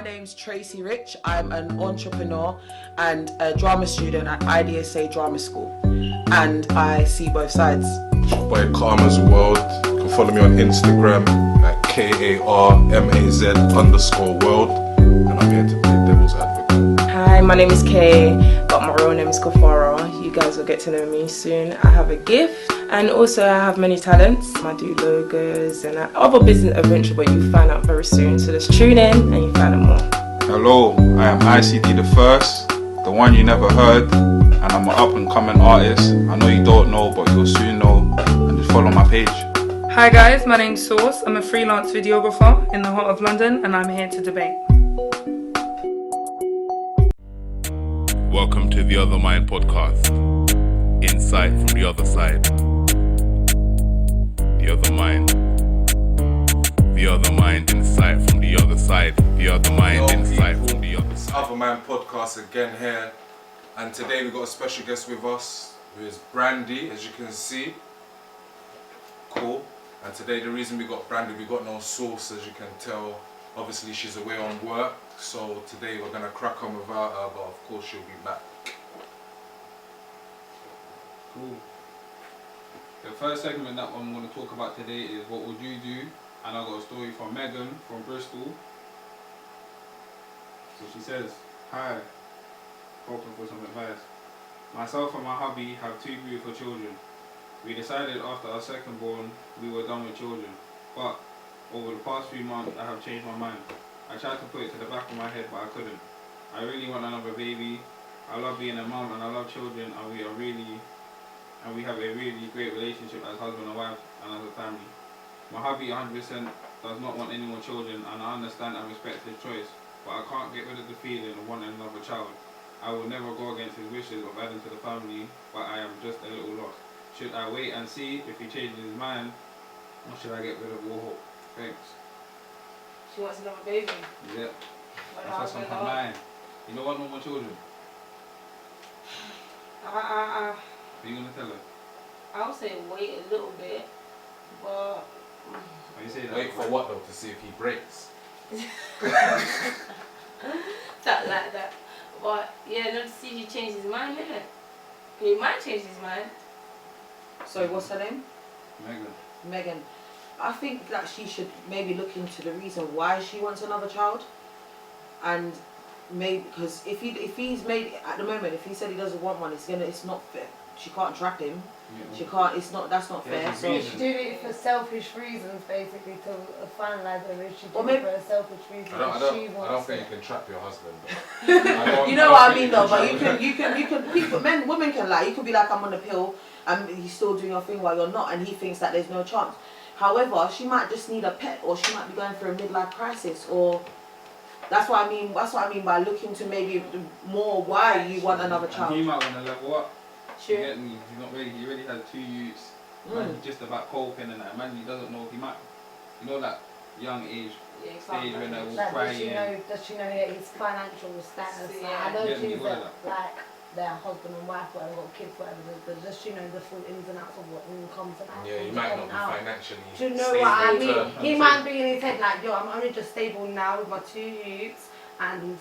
name's Tracy Rich. I'm an entrepreneur and a drama student at IDSA Drama School, and I see both sides. By Karma's World. You can follow me on Instagram at KARMAZ_world, and I'm here to play devil's advocate. Hi, my name is Kay, but my real name is Kafara. You guys will get to know me soon. I have a gift, and also I have many talents. I do logos and other business adventure, but you'll find out very soon. So just tune in and you find out more. Hello, I am ICD the First, the one you never heard, and I'm an up and coming artist. I know you don't know, but you'll soon know, and just follow my page. Hi guys, my name's Source. I'm a freelance videographer in the heart of London, and I'm here to debate. Welcome to The Other Mind Podcast. Insight from the other side. The Other Mind. The Other Mind, insight from the other side. The Other Mind, insight from the other side. Other Mind Podcast again here, and today we got a special guest with us, who is Brandy, as you can see. Cool. And today the reason we got Brandy, we got no Source, as you can tell. Obviously she's away on work, so today we're gonna crack on without her, but of course she'll be back. Cool. The first segment that I'm going to talk about today is what would you do? And I got a story from Megan from Bristol. So she says, hi, hoping for some advice. Myself and my hubby have two beautiful children. We decided after our second born we were done with children, but over the past few months I have changed my mind. I tried to put it to the back of my head, but I couldn't. I really want another baby. I love being a mum and I love children, and we have a really great relationship as husband and wife and as a family. My hubby 100% does not want any more children, and I understand and respect his choice, but I can't get rid of the feeling of wanting another child. I will never go against his wishes of adding to the family, but I am just a little lost. Should I wait and see if he changes his mind, or should I get rid of all hope? Thanks. She wants another baby. Yeah. That's what's on her mind. You don't want no more children. What are you going to tell her? I'll say wait a little bit, but... Why you say that? Wait for what though? To see if he breaks? Something like that. But yeah, not to see if he changes his mind, innit? He might change his mind. Sorry, what's her name? Megan. I think that she should maybe look into the reason why she wants another child, and maybe because if he's made at the moment, if he said he doesn't want one, it's not fair. She can't trap him. Yeah. She can't. That's not fair. So she's doing it for selfish reasons, basically, to finalise her relationship. Or maybe for a selfish reason. I don't think you can trap your husband. You know what I mean, though. But you can. Women can lie. You could be like, I'm on a pill, and he's still doing your thing while you're not, and he thinks that there's no chance. However, she might just need a pet, or she might be going through a midlife crisis, or that's what I mean. That's what I mean by looking to maybe more why you want another child. And he might want to level up. Sure. You get me? He's not ready. He already had 2 youths. Man, he's just about coping and that. Imagine he doesn't know if he might. You know that young age stage when they're all crying. Does she know his financial status? Yeah. I know she's like their husband and wife, whatever, got kids, whatever. But does she know the full ins and outs of what incomes and yeah, you might not be financially. Do you know what I mean? He might be in his head like, yo, I'm only just stable now with my 2 youths, and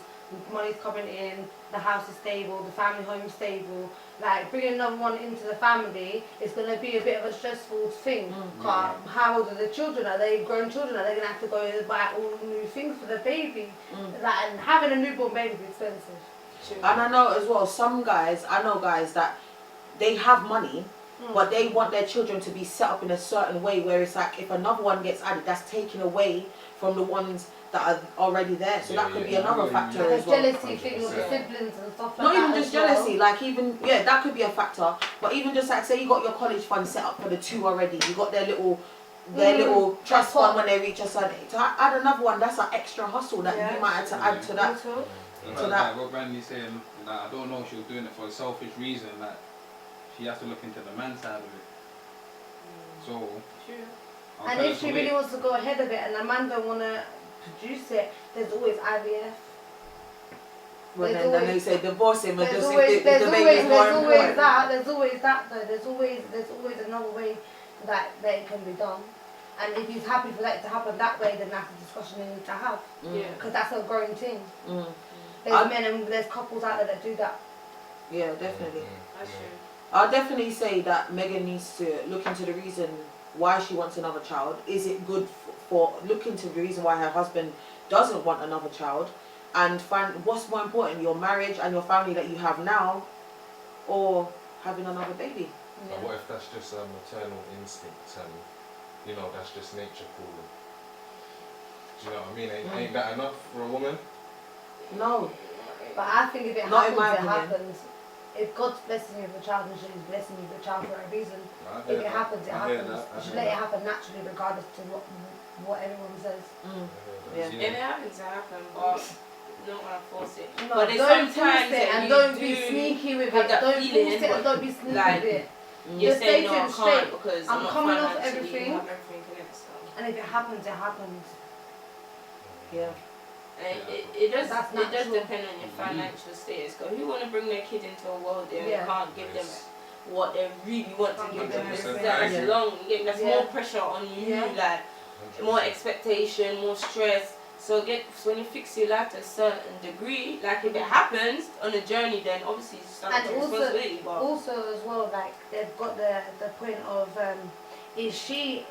money's coming in, the house is stable, the family home's stable. Like, bringing another one into the family is going to be a bit of a stressful thing. How old are the children? Are they grown children? Are they going to have to go and buy all new things for the baby? Like, and having a newborn baby is expensive. And I know as well, I know guys that they have money, but they want their children to be set up in a certain way where it's like, if another one gets added, that's taken away from the ones that are already there. So that could be another factor as well. Jealousy thing with the siblings and stuff like that. Not even just jealousy, like even, that could be a factor. But even just like, say you got your college fund set up for the 2 already, you got their little trust fund when they reach a certain age. To add another one, that's an extra hustle that you might have to add to that. Like what Brandy's saying, like, I don't know if she was doing it for a selfish reason, like she has to look into the man's side of it. So and if she really wants to go ahead of it and the man don't want to produce it, there's always IVF. Well, then they say divorce him and just there's always that There's though. There's always another way that it can be done. And if he's happy for that to happen that way, then that's a discussion they need to have. Yeah. Because that's a growing thing. Mm. There's men and there's couples out there that do that. Yeah, definitely. That's true. I'll definitely say that Megan needs to look into the reason why she wants another child. Is it good for look into the reason why her husband doesn't want another child, and find what's more important, your marriage and your family that you have now, or having another baby. But what if that's just a maternal instinct and, you know, that's just nature calling? Do you know what I mean? Ain't that enough for a woman? No. But I think if it Not in happens, my it opinion. happens. If God's blessing you with a child, then He's blessing you with a child for a reason. If it happens, it happens. You should let it happen naturally, regardless to what everyone says. Yeah. If it happens, it happens, but don't want to force it. No, but there's don't sometimes force it, that and you don't do be sneaky with have it. that Don't feeling, force it, and but don't be sneaky like, with it. You're Just saying say no, to I him can't straight, because I'm not coming off financially, everything. you have everything connected. And if it happens, it happens. Yeah. And it does That's it does natural. depend on your financial status. Because who want to bring their kid into a world there Yeah. and can't give them what they really want to Can't give give them? them It's everything. that's Yeah. long. That's Yeah. more pressure on you. Yeah. Like more expectation, more stress. So when you fix your life to a certain degree, like if it happens on a journey, then obviously you start And taking also- responsibility. But Also, as well, like they've got the point of is she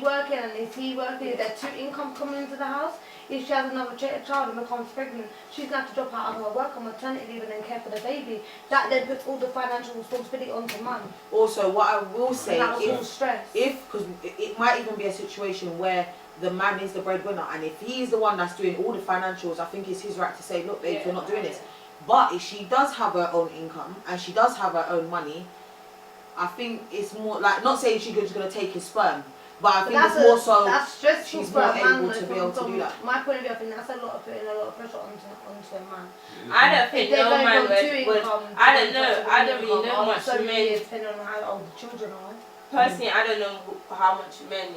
working and is he working? Is there two incomes coming into the house? If she has another child and becomes pregnant, she's going to have to drop out of her work on maternity leave and then care for the baby. That then puts all the financial responsibility onto mum. Also, what I will say, And that was all stress. because it might even be a situation where the man is the breadwinner, and if he's the one that's doing all the financials, I think it's his right to say, look, babe, you're not doing this. But if she does have her own income and she does have her own money, I think it's more like, not saying she's just going to take his sperm, but I think it's more so that's stressful she's for more a man, able though, to be from- able to from do that. My point of view, I think that's putting a lot of pressure onto a man. I don't If think they're no going man from two would. income, I don't know. I don't really know much so men. depending on how old the children are. Personally, I don't know how much men,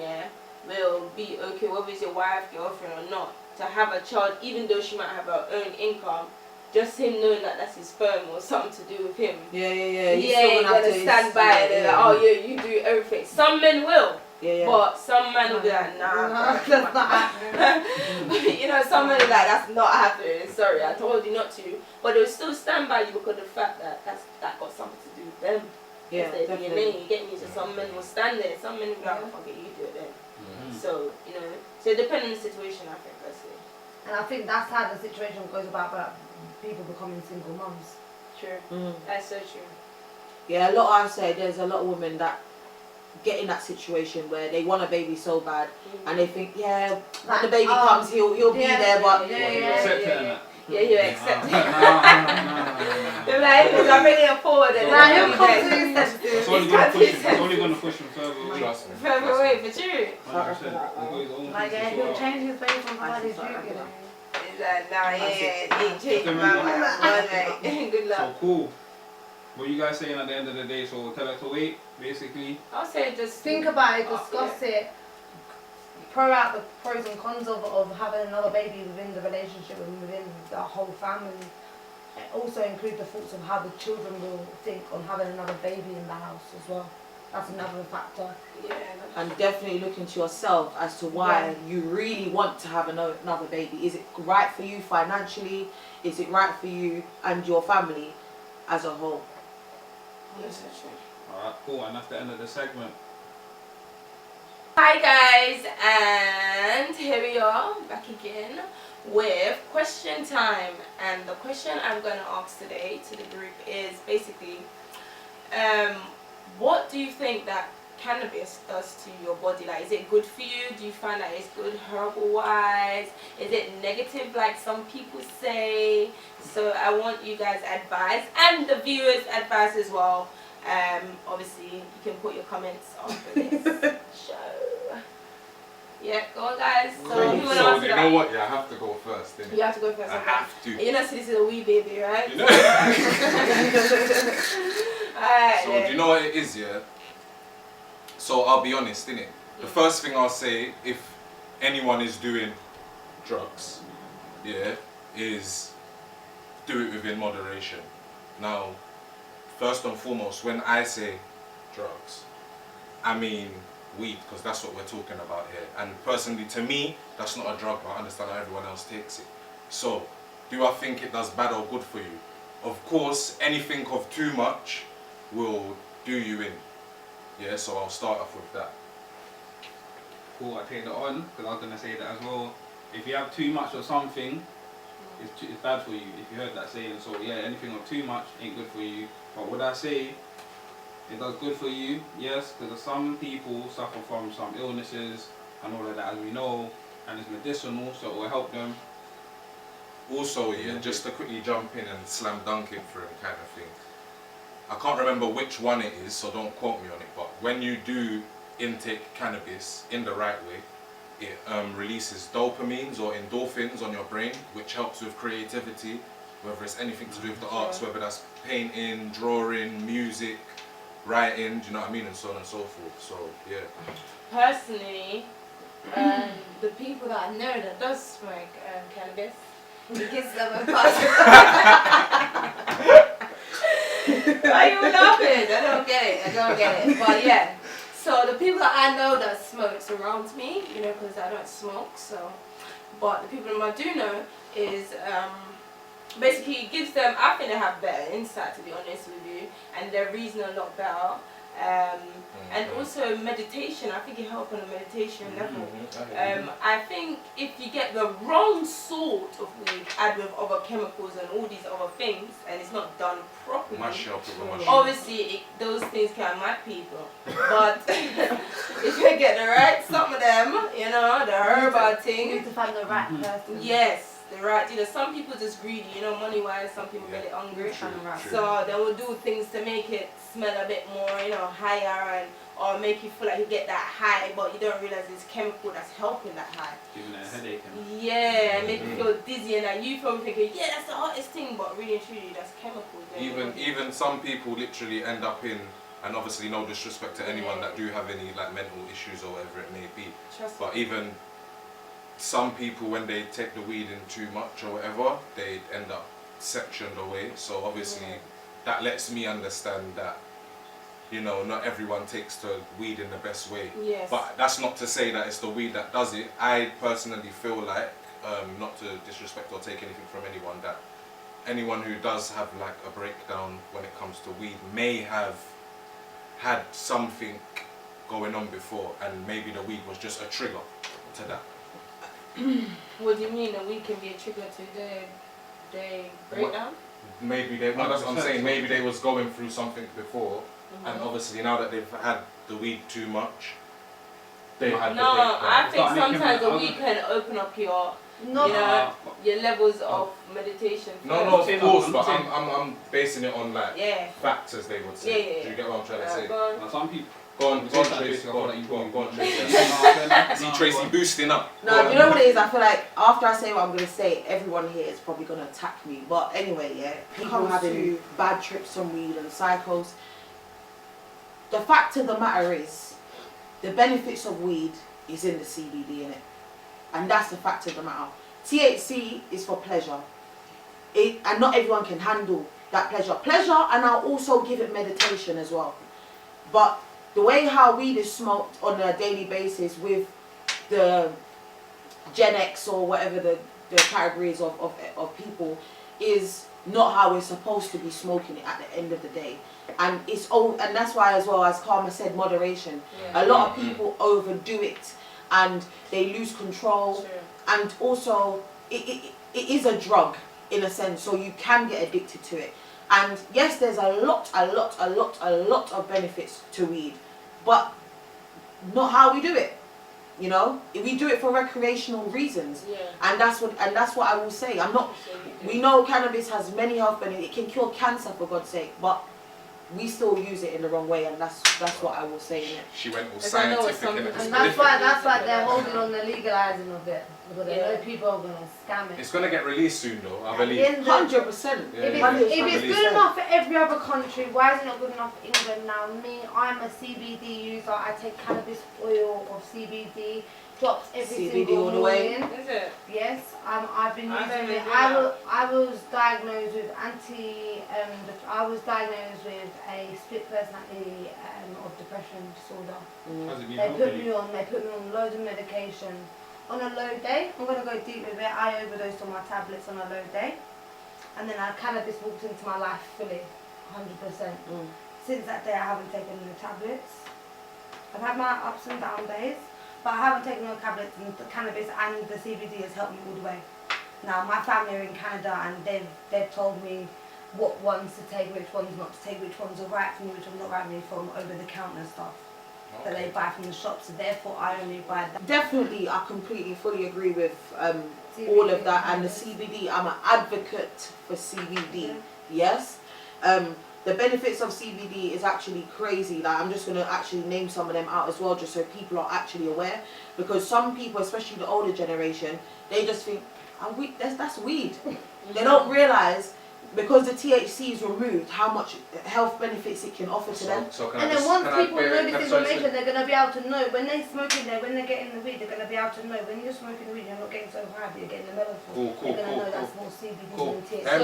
will be okay, whether it's your wife, girlfriend or not, to have a child, even though she might have her own income. Just him knowing that that's his sperm or something to do with him. Yeah. He's gonna stand by and they're like, oh yeah, you do everything. Some men will, but some men will be like, nah, that's not happening. you know, some men are like, that's not happening. Sorry, I told you not to. But they'll still stand by you because of the fact that that got something to do with them. Yeah, It's their definitely. DNA, you get me? So some men will stand there, some men will be like, oh, fuck it, you do it then. So, so it depends on the situation, I think, personally. And I think that's how the situation goes about people becoming single mums. True. That's so true. Yeah, a lot. I say there's a lot of women that get in that situation where they want a baby so bad, and they think, when the baby comes, he'll be there, but Yeah, you accept it. No. They're like, because I'm bringing it forward and Nah, then he'll come he'll to be his senses. It's only gonna push him. It's only gonna push him further away. Trust me. further away, but true. 100%. He's got his own Like, things to he'll sort out. change his ways from how he's Sorry, drinking. He's like, nah, he ain't changing my mind. Good So luck. cool. What you guys saying at the end of the day? So tell her to wait, basically. I'll say just Think about it, discuss it, throw out the pros and cons of having another baby within the relationship and within the whole family. Also include the thoughts of how the children will think on having another baby in the house as well. That's another factor. Yeah. and definitely look into yourself as to why you really want to have another baby. Is it right for you financially? Is it right for you and your family as a whole? Yes, that's true. Alright, cool. And that's the end of the segment. Hi guys, and here we are back again with question time. And the question I'm going to ask today to the group is basically, what do you think that cannabis does to your body? Like, is it good for you? Do you find that it's good herbal wise? Is it negative like some people say? So I want you guys' advice and the viewers' advice as well. Obviously you can put your comments after this show. Yeah, go on guys. So who wanna So answer you know that? what? Yeah, I have to go first. Didn't You have to go first. I Okay. have to. You know, so this is a wee baby, right? You know? Alright. So do you know what it is, yeah? So I'll be honest, innit? The first thing I'll say, if anyone is doing drugs, is do it within moderation. Now, first and foremost, when I say drugs, I mean weed, because that's what we're talking about here. And personally, to me, that's not a drug, but I understand how everyone else takes it. So, do I think it does bad or good for you? Of course, anything of too much will do you in. Yeah, so I'll start off with that. Cool, I take that on, because I was going to say that as well. If you have too much of something, it's bad for you. If you heard that saying, so yeah, anything of too much ain't good for you. But would I say it does good for you? Yes, because some people suffer from some illnesses and all of that, as we know, and it's medicinal, so it will help them. Also, yeah, just to quickly jump in and slam dunk it for him kind of thing. I can't remember which one it is, so don't quote me on it, but when you do intake cannabis in the right way, it releases dopamines or endorphins on your brain, which helps with creativity, whether it's anything to do with the arts, whether that's painting, drawing, music, writing, do you know what I mean, and so on and so forth. So yeah. Personally, the people that I know that does smoke cannabis, it gives them a positive. Why are you laughing? I don't get it. But yeah. So the people that I know that smoke surround me, you know, because I don't smoke. So, but the people I do know is basically it gives them. I think they have better insight, to be honest with you, and they're reasoning a lot better. And also meditation. I think it helps on a meditation level. I think if you get the wrong sort of weed, add with other chemicals and all these other things, and it's not done properly, obviously those things can mad people. But if you get the right, some of them, you know, the herbal thing. You need to find the right person. Yes. The right, you know, some people just greedy, you know, money wise, some people get it hungry. So they will do things to make it smell a bit more, you know, higher, and or make you feel like you get that high, but you don't realize it's chemical that's helping that high. Giving it a headache. Yeah, make you feel dizzy, and like you probably thinking, yeah, that's the hottest thing, but really and truly, that's chemical. Even some people literally end up in, and obviously no disrespect to anyone that do have any like mental issues or whatever it may be, but even some people, when they take the weed in too much or whatever, they end up sectioned away. So obviously that lets me understand that, you know, not everyone takes to weed in the best way. Yes. But that's not to say that it's the weed that does it. I personally feel like, not to disrespect or take anything from anyone, that anyone who does have like a breakdown when it comes to weed may have had something going on before, and maybe the weed was just a trigger to that. What do you mean? A weed can be a trigger to the breakdown? Maybe they. No, that's what I'm saying. Maybe they was going through something before, and obviously now that they've had the weed too much, they had the breakdown. I think sometimes the weed can open up your, your levels of meditation. No, of course, but I'm basing it on like facts, as they would say. Do you get what I'm trying to say? Now, some people. Go on, Tracy. Go on, Tracy. See Tracy boosting up. No, do you know what it is? I feel like after I say what I'm going to say, everyone here is probably going to attack me. But anyway, people having bad trips on weed and psychos. The fact of the matter is, the benefits of weed is in the CBD in it. And that's the fact of the matter. THC is for pleasure. And not everyone can handle that pleasure. And I'll also give it meditation as well. But the way how weed is smoked on a daily basis with the Gen X or whatever the categories of people is not how we're supposed to be smoking it at the end of the day. And and that's why, as well as Karma said, moderation. A lot of people overdo it and they lose control. And also it is a drug in a sense, so you can get addicted to it. And yes, there's a lot of benefits to weed, but not how we do it. You know, we do it for recreational reasons, and that's what I will say. We know cannabis has many health benefits. It can cure cancer, for God's sake, but we still use it in the wrong way, and that's what I will say in it. She went all scientific in it. And that's why they're holding on the legalizing of it, because they know people are gonna scam it. It's gonna get released soon, though. I believe. 100%. If it's good enough for every other country, why is it not good enough for England? Now, me, I'm a CBD user. I take cannabis oil of CBD. Drops every single all the way. morning. Is it? Yes, I've been using it. I was diagnosed with a split personality of depression disorder. How's it been They helping you? put me on loads of medication. On a low day, I'm gonna go deep with it. I overdosed on my tablets on a low day, and then cannabis walked into my life fully, 100%. Since that day, I haven't taken the tablets. I've had my ups and down days, but I haven't taken no tablets, and the cannabis and the CBD has helped me all the way. Now my family are in Canada, and they've told me what ones to take, which ones not to take, which ones are right for me, which ones not right for me from over the counter stuff that they buy from the shop. So therefore, I only buy that. Definitely, I completely, fully agree with all of that. And the CBD, I'm an advocate for CBD. Yes. The benefits of CBD is actually crazy. Like, I'm just going to actually name some of them out as well, just so people are actually aware. Because some people, especially the older generation, they just think, that's weed. They don't realise, because the THC is removed, how much health benefits it can offer to them. And then once people know this information, they're going to be able to know when they're smoking there, when they're getting the weed, they're going to be able to know when you're smoking the weed, you're not getting so high, but you're getting the melatonin. They're going to know that's more CBD than THC. So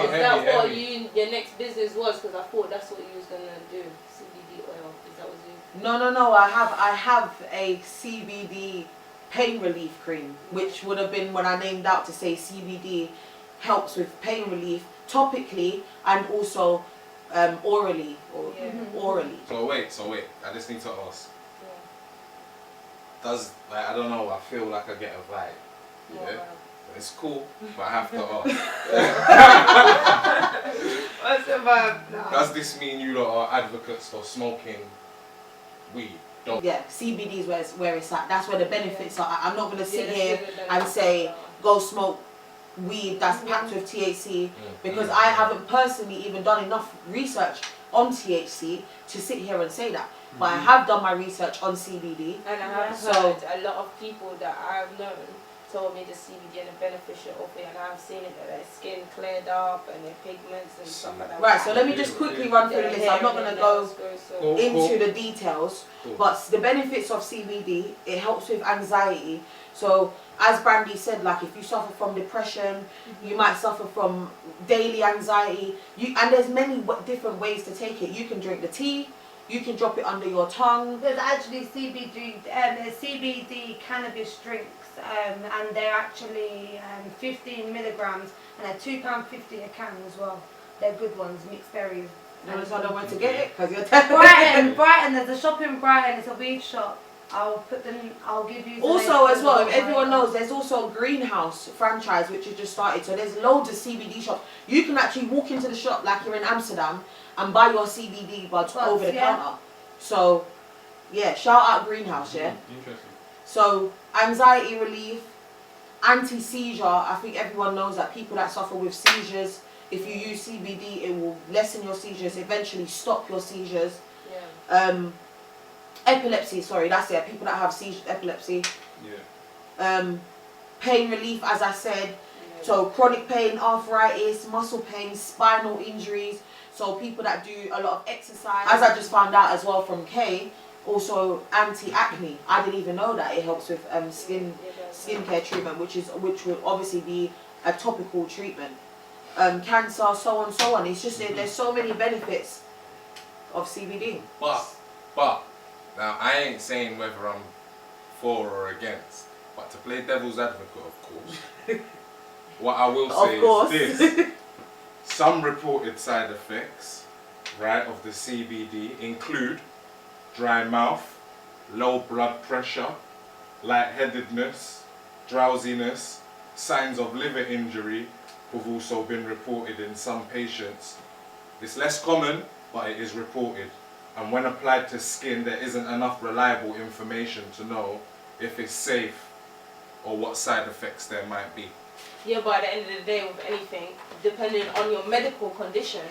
is that what your next business was? Because I thought that's what you was going to do, CBD oil. Is that what you? No. I have a CBD pain relief cream, which would have been when I named out to say CBD helps with pain relief topically and also orally. Orally. So wait, I just need to ask. Does, like, I don't know, I feel like I get a vibe. Yeah? It's cool, but I have to ask. What's the vibe? Does this mean you lot are advocates for smoking weed? Yeah, CBD is where it's at. That's where the benefits are. I'm not going to sit here and say, go smoke weed that's packed with THC, because I haven't personally even done enough research on THC to sit here and say that. But I have done my research on CBD. And I have heard a lot of people that I've known told me the CBD and the beneficial of it, and I've seen it that their skin cleared up and their pigments and stuff like that. Right, so let me just quickly run through the list. I'm not going to go into the details, but the benefits of CBD, it helps with anxiety. So as Brandy said, like, if you suffer from depression, you might suffer from daily anxiety, and there's many different ways to take it. You can drink the tea, you can drop it under your tongue. There's actually CBD cannabis drinks, and they're actually 15 milligrams, and they're £2.50 a can as well. They're good ones, mixed berries. Notice I don't want to get it because you're Brighton, there's a shop in Brighton, it's a weed shop. I'll give you. Also, as well, if everyone knows, there's also a greenhouse franchise which has just started. So there's loads of CBD shops. You can actually walk into the shop like you're in Amsterdam and buy your CBD buds over the counter. So, yeah, shout out greenhouse, yeah. Interesting. So anxiety relief, anti-seizure. I think everyone knows that people that suffer with seizures, if you use CBD, it will lessen your seizures, eventually stop your seizures. Yeah. Epilepsy, sorry, that's it. People that have epilepsy. Yeah. Pain relief, as I said. Yeah. So chronic pain, arthritis, muscle pain, spinal injuries. So people that do a lot of exercise. As I just found out as well from Kay, also anti-acne. I didn't even know that it helps with skincare treatment, which would obviously be a topical treatment. Cancer, so on, so on. It's just there's so many benefits of CBD. But now I ain't saying whether I'm for or against, but to play devil's advocate, of course, what I will say is this: some reported side effects, right, of the CBD include dry mouth, low blood pressure, lightheadedness, drowsiness, signs of liver injury have also been reported in some patients. It's less common, but it is reported. And when applied to skin, there isn't enough reliable information to know if it's safe or what side effects there might be. Yeah, but at the end of the day, with anything, depending on your medical condition,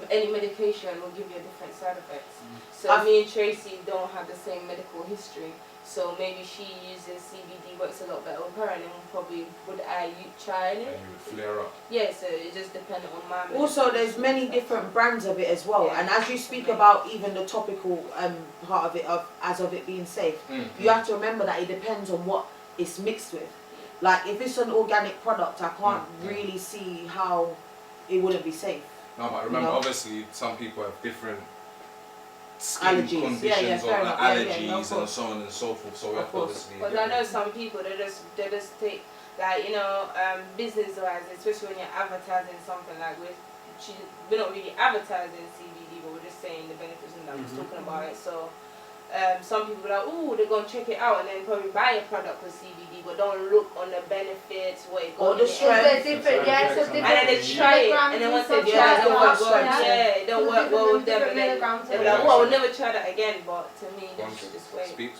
any medication will give you a different side effects. So me and Tracy don't have the same medical history. So maybe she uses CBD, works a lot better with her, and then probably would I try it? And you would flare up. Yeah, so it just depends on my medical Also, there's many different brands of it as well, and as you speak about even the topical part of it, as of it being safe, you have to remember that it depends on what it's mixed with. Like if it's an organic product, I can't really see how it wouldn't be safe. No, but remember, No. obviously, some people have different skin Allergies. conditions fair or enough. allergies no, of and course. so on and so forth. So we Of have to course. obviously. Because I know some people they just take like business wise, especially when you're advertising something like we're not really advertising CBD, but we're just saying the benefits and that we're just talking about it. So some people are like, oh, they're gonna check it out and then probably buy a product with CBD, but don't look on the benefits, what it Or got the in it. strength. There's different, yeah, so different And then they try it, and then once they milligrams try it, and it stuff don't like work. that. Yeah, it don't work well with them, and then Milligrams they're and like, stuff. well, I would never try that again. But to me, they should just wait. Speak.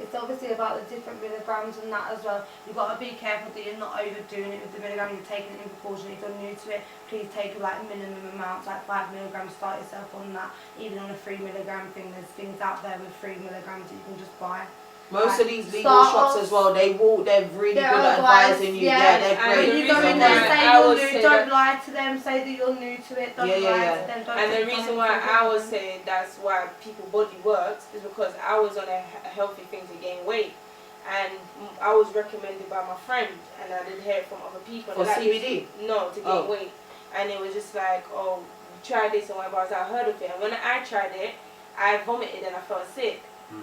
It's obviously about the different milligrams and that as well. You've got to be careful that you're not overdoing it with the milligram. You're taking it in proportion. If you're new to it, please take like minimum amounts, like 5 milligrams. Start yourself on that. Even on a 3 milligram thing, there's things out there with 3 milligrams that you can just buy. Most Like, of these legal start shops off- as well, they're really good They're at advised, advising you. yeah. Yeah, they're And great. When you go reason in there, why say I you're would new. say Don't that- lie to them. Say that you're new to it. Don't Yeah, lie yeah, to them. Don't And the take reason something why from I them. would say that's why people body works is because I was on a healthy thing to gain weight, and I was recommended by my friend, and I did hear it from other people. For Like, CBD? No, to gain Oh. weight, and it was just like, oh, try this and whatever. I was like, I heard of it, and when I tried it, I vomited and I felt sick.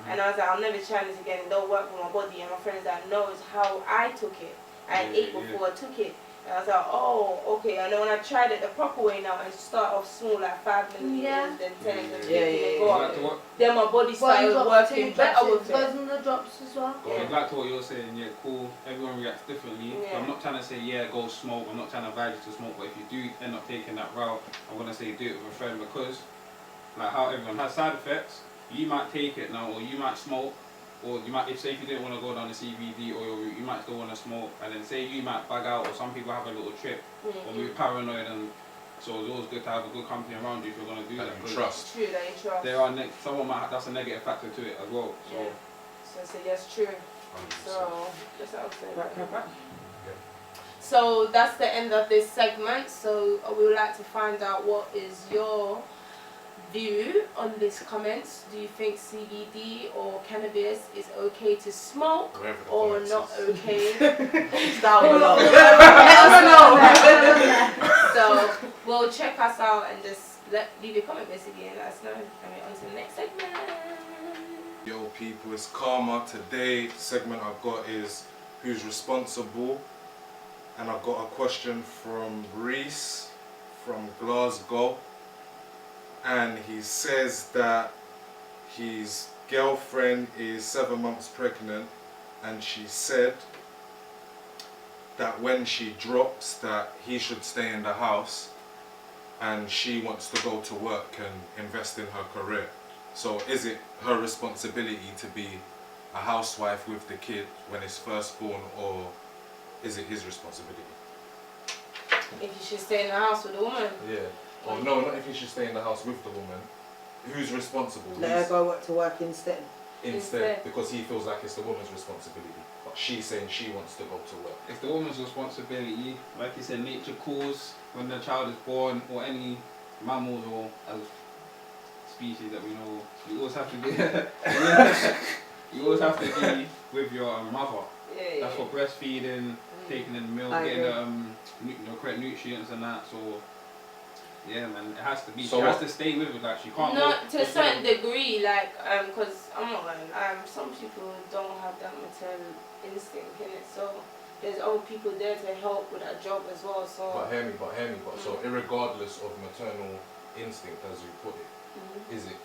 And I was like, I'll never try this again. It don't work for my body. And my friends that knows how I took it. I ate before I took it. And I was like, oh, okay. And then when I tried it the proper way now and start off small, like 5 milliliters, Yeah. then 10, then 15, Yeah, and yeah, go yeah. up. Then my body One started drop, working 2 better drops, with it goes it. in the drops as well. Going back to what you're saying, yeah, cool. Everyone reacts differently. Yeah. I'm not trying to say, yeah, go smoke. I'm not trying to advise you to smoke. But if you do end up taking that route, I'm going to say do it with a friend because, like how everyone has side effects, you might take it now or you might smoke. Or you might, if you didn't want to go down the CBD oil route, you might still want to smoke. And then say you might bug out or some people have a little trip or be paranoid. And so it's always good to have a good company around you if you're going to do that. You trust. True, that you trust. There are someone might that's a negative factor to it as well. So Yeah. So yes, true. 100%. So that's what I was saying. Right. So that's the end of this segment. So we would like to find out what is your view on these comments. Do you think CBD or cannabis is okay to smoke Wherever the or comments not is. okay? Down below. Let us know. So we'll check us out and just leave your comment basically and let us know. And we're on to the next segment. Yo people, it's Karma. Today segment I've got is who's responsible, and I've got a question from Reese from Glasgow, and he says that his girlfriend is 7 months pregnant, and she said that when she drops that he should stay in the house and she wants to go to work and invest in her career. So is it her responsibility to be a housewife with the kid when it's first born, or is it his responsibility? If you should stay in the house with a woman. Yeah. Or no, not if he should stay in the house with the woman. Who's responsible? Let her go to work instead. Instead, because he feels like it's the woman's responsibility. But she's saying she wants to go to work. it's the woman's responsibility. Like you said, nature calls when the child is born, or any mammals or as species that we know. You always have to be. You always have to be with your mother. Yeah, That's for breastfeeding, taking in milk, I getting agree. the correct nutrients and that. So yeah, man, it has to be. So she has what- to stay with it. Like she can't. No, go, to a certain degree, like, cause I'm not lying. Some people don't have that maternal instinct in it, so there's other people there to help with that job as well. So. But hear me. So irregardless of maternal instinct, as you put it, Mhm. is it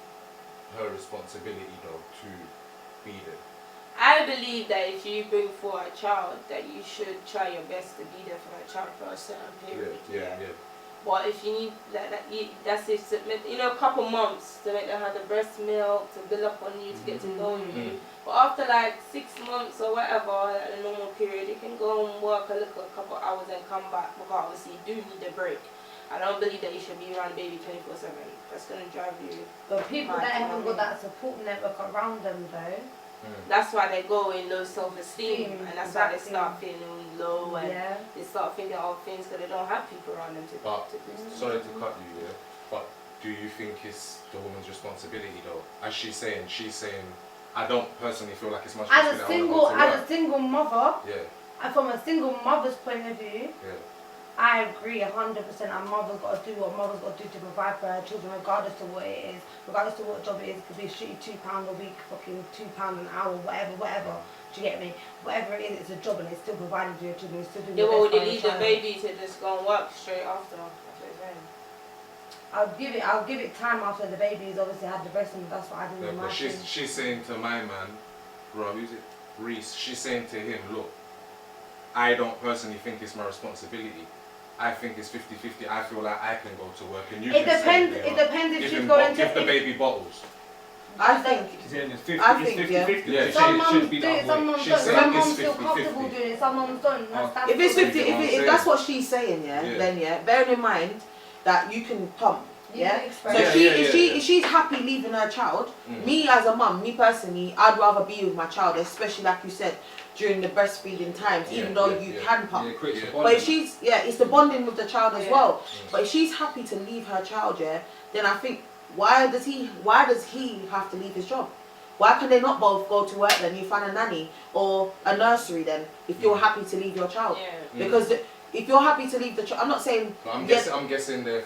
her responsibility though to be there? I believe that if you bring forth a child, that you should try your best to be there for that child for a certain period. Yeah. But if you need that's it. A couple months to make them have the breast milk to build up on you to get to know you. But after like 6 months or whatever, like the normal period, you can go and work a couple hours and come back. Because obviously you do need a break. I don't believe that you should be around the baby 24/7. That's gonna drive you. But people Right, that haven't right. got that support network around them though. That's why they go in low self-esteem, and that's why they Exactly. start feeling low and Yeah. they start thinking of things because they don't have people around them to But do stuff. sorry to cut you, yeah. But do you think it's the woman's responsibility though? As she's saying, I don't personally feel like it's much As a responsibility. I wanna go to single mother, work. and from a single mother's point of view, Yeah. I agree 100%. And mother's got to do what mother's got to do to provide for her children, regardless of what it is, regardless of what job it is. It could be a shitty £2 a week, fucking £2 an hour, whatever. Do you get me? Whatever it is, it's a job, and it's still providing for your children. It's still doing Yeah, the well, would best you for leave your the child. baby to just go and work straight after? That's what you're saying. I'll give it time after the baby's obviously had the breast, and that's what I do Yeah, with my but kids. she's saying to my man, bro, who's it? Reese. She's saying to him, look, I don't personally think it's my responsibility. I think it's 50-50. I feel like I can go to work and you It can stay depends. there. It depends if Give she's him going give to. the if- baby bottles. I think. She's saying it's 50, I it's think, 50-50. yeah. She's Some saying it mums should be do it, that some way. mums She's don't. saying Some it's mums feel 50-50. comfortable doing it, some mums don't. That's If it's what 50, it is. if that's what she's saying, then bearing in mind that you can pump, You can So express. if she's happy leaving her child, me as a mum, me personally, I'd rather be with my child, especially like you said, during the breastfeeding times, even though you can pump. Yeah, it creates a Yeah. bond. But if she's, it's the bonding with the child as Yeah. well. But if she's happy to leave her child, then I think, why does he have to leave his job? Why can they not both go to work then? You find a nanny or a nursery then, if you're happy to leave your child. Yeah. Because if you're happy to leave the child, I'm not saying, But I'm yes, guessing they're,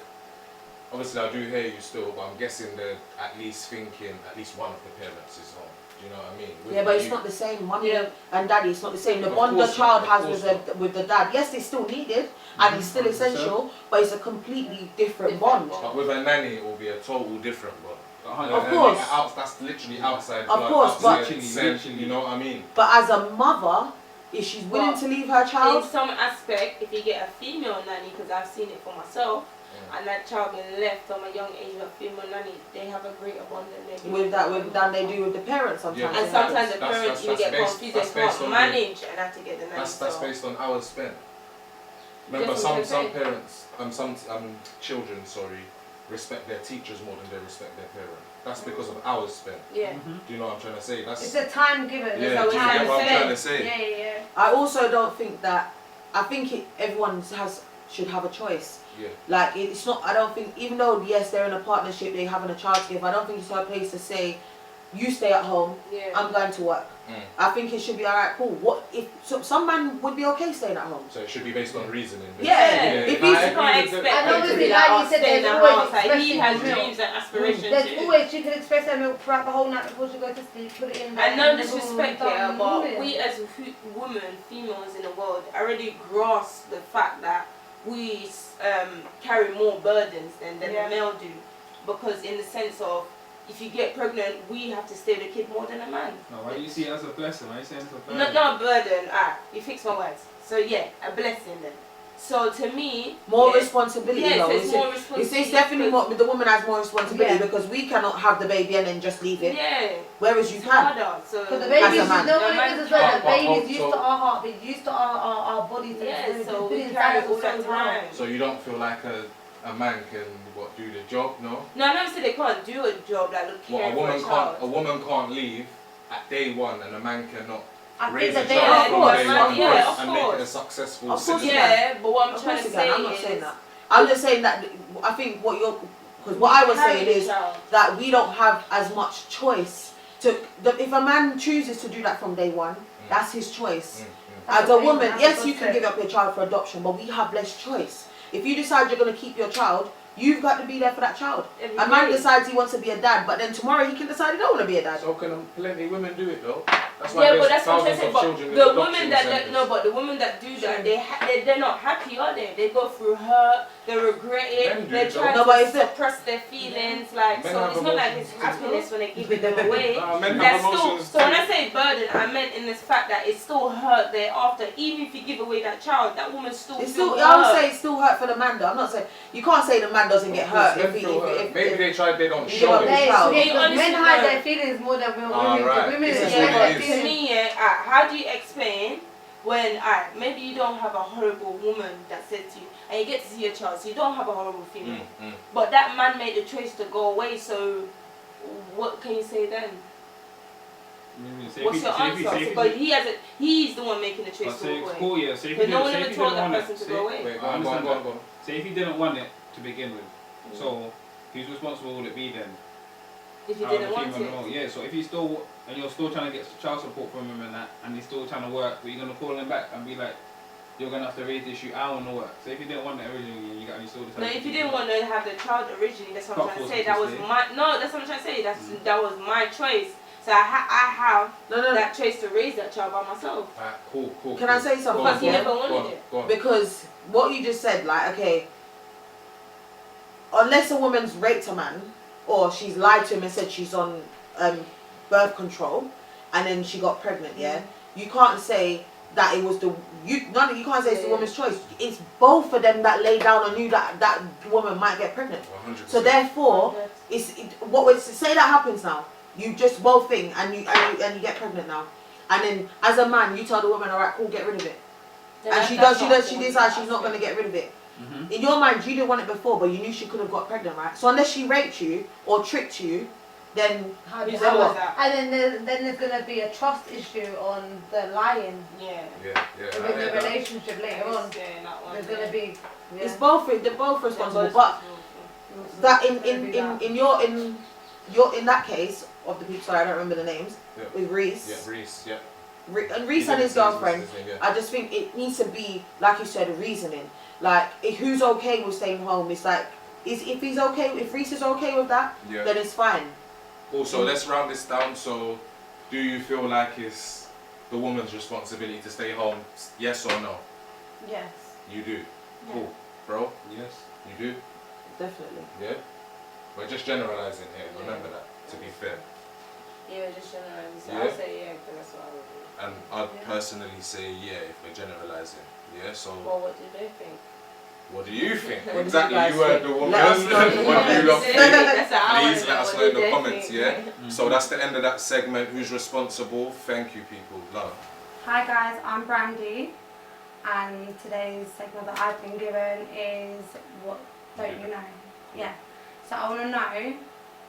obviously I do hear you still, but I'm guessing they're at least thinking at least one of the parents is home. Do you know what I mean? With but it's you. not the same. Mummy Yeah. and daddy, it's not the same. The Of bond the course child not, has of with the dad, yes, it's still needed and it's still 100%. essential, but it's a completely different bond. But with a nanny, it will be a total different bond. Of course. That's literally outside. Of blood, course, but- outside scent, you know what I mean? But as a mother, if she's willing But to leave her In child, some aspect, if you get a female nanny, because I've seen it for myself, and that child being left from a young age with a female nanny, they have a greater bond than they do with the parents sometimes. Yeah. And sometimes the That's- parents even that's get based- confused that's and based can't on manage and have to get the nanny. That's so. based on hours spent. Remember, Yes, what some you're parents, some children, respect their teachers more than they respect their parent. That's because of hours spent. Yeah. Do you know what I'm trying to say? That's It's a time given. yeah. It's Do a you time get what I'm spent. trying to say? Yeah. I also don't think that. I think everyone should have a choice. Yeah. Like it's not. I don't think, even though yes they're in a partnership, they're having a child together. I don't think it's her place to say, you stay at home, Yeah. I'm going to work. I think it should be alright. Cool. What if some man would be okay staying at home? So it should be based on reasoning. Yeah. If I he's agree can't with the- expect And him to obviously, be like you oh, said, stay in the there's always house. Like, he expressing has milk. dreams and aspirations There's too. always, she can express her milk throughout the whole night before she goes to sleep, put it in there. And no and disrespect boom, here, done, but moving. we as women, females in the world, already grasp the fact that we carry more burdens than the male do. Because in the sense of, if you get pregnant, we have to stay with the kid more than a man. No, why do you see it as a blessing? Why are you saying it's a burden? Not a burden, you fix my words. So yeah, a blessing then. So to me, More responsibility. yes, though. it's more responsibility. It's definitely more. The woman has more responsibility Yeah. because we cannot have the baby and then just leave it. Yeah, Whereas you it's can. harder. So Because the As babies, a you man. know what it is as well, that But babies used so- to our heartbeat, used to our bodies. yeah, it's so been we inside carry us all for that so long. time. So you don't feel like a man can do the job? No. No, I never said they can't do a job like look Well, caring for a a child. woman can't leave at day one, and a man cannot I raise think a that they child are- from of course, day man, one yeah, of and make it a course. successful Of course, citizen. Yeah, but what I'm Of trying course to you can. say I'm not is, saying that. I'm just saying that I think because what I was carry saying the is child. that we don't have as much choice if a man chooses to do that from day one, that's his choice. As a woman, yes, you can give up your child for adoption, but we have less choice. If you decide you're going to keep your child, you've got to be there for that child. Every A man day. decides he wants to be a dad, but then tomorrow he can decide he don't want to be a dad. So can plenty women do it though? That's why Yeah, there's but that's what I'm thousands saying. of But children in the adoption women that centres. no, but the women that do that, they're not happy, are they? They go through hurt, they regret Men it, do they're though. trying No, but to if they- suppress their feelings. Like, Men so have it's not like emotions it's too. happiness when they're giving them away. Nah, men have That's still, emotions so when too. I say burden, I meant in this fact that it's still hurt thereafter. Even if you give away that child, that woman still It's feels still, hurt. I would say it's still hurt for the man though. I'm not saying, you can't say the man doesn't get hurt Men if he, feel hurt. if Maybe they tried, they don't You show give up it. their child. They honestly Men hide know. their feelings more than women. Alright. Women This is express what their it is. To feelings. me, how do you explain when maybe you don't have a horrible woman that said to you, and you get to see your child, so you don't have a horrible female, but that man made the choice to go away, so what can you say then? What's your answer? But he's the one making the choice But to say go it's away. cool, yeah. So if But you no one didn't- ever say if you told didn't that want person it, to say- go away. Wait, I understand go that. on, go on. Say if you didn't want it to begin with, so whose responsible would it be then? If you Out of didn't the want female it. role? Yeah, so if he's still, and you're still trying to get child support from him and that, and he's still trying to work, but you're going to call him back and be like, you're gonna have to raise the issue. I don't know it. So if you didn't want it originally, and you got any still decided. No, if you didn't want to have the child originally, that's what I'm Stop trying to say. forcing That was to stay. my that's what I'm trying to say. That was my choice. So I have that choice to raise that child by myself. Alright, cool. Can I say something? Because he Yeah? never wanted it. Go on. Because what you just said, like, okay, unless a woman's raped a man or she's lied to him and said she's on birth control and then she got pregnant, yeah, you can't say that it was you can't say it's the woman's choice. It's both of them that lay down and knew that woman might get pregnant. 100%. So therefore, say that happens now. You just both think and you get pregnant now, and then as a man you tell the woman, all right, cool, get rid of it, and she decides she's not going to get rid of it. Mm-hmm. In your mind, you didn't want it before, but you knew she could have got pregnant, right? So unless she raped you or tricked you, then How do you How say was that? that? And then there's gonna be a trust issue on the lying Yeah. within the relationship later on. Yeah, that one, There's gonna be. it's both. They're both responsible, but that in that case of the people, sorry, I don't remember the names, Yeah. with Reese. Yeah, Reese, yeah. And Reese and his girlfriend, His name, yeah. I just think it needs to be, like you said, a reasoning. Like, who's okay with staying home? It's like, if Reese is okay with that, Yeah. then it's fine. Also, let's round this down. So, do you feel like it's the woman's responsibility to stay home? Yes or no? Yes. You do. Cool, bro. Yes. You do. Definitely. Yeah. We're just generalizing here. Remember that. To be fair. Yeah, just generalizing. So Yeah. I'll say yeah, because that's what I would do. And I'd personally say yeah if we're generalizing. Yeah. So, Well, what do they think? what do you think? What do you Exactly. guys You heard think? the woman. Let us know in the What do you lot comments. think? That's what I Please wanna let us What know in do the they comments. think? Yeah. So that's the end of that segment. Who's responsible? Thank you, people. Love. Hi guys, I'm Brandy, and today's segment that I've been given is what don't you know? Yeah. So I want to know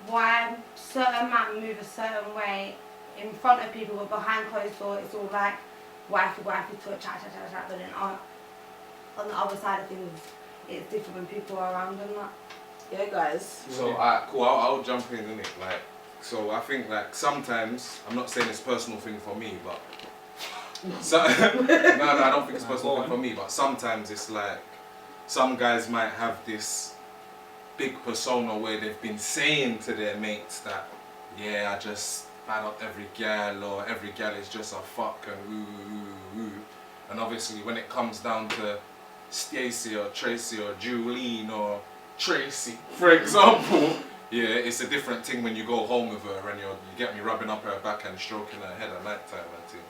why certain men move a certain way in front of people, but behind closed doors it's all like wifey talk, chat, but then on the other side of things it's different when people are around and that. Yeah, guys. So, cool. I'll jump in it. Like, so I think like sometimes I'm not saying it's a personal thing for me, but no, I don't think it's a personal thing for me. But sometimes it's like some guys might have this big persona where they've been saying to their mates that, yeah, I just bad up every gal, or every gal is just a fuck and ooh. And obviously when it comes down to Stacey or Tracy or Julene or Tracy, for example, yeah, it's a different thing when you go home with her and you get me rubbing up her back and stroking her head at night time and thing.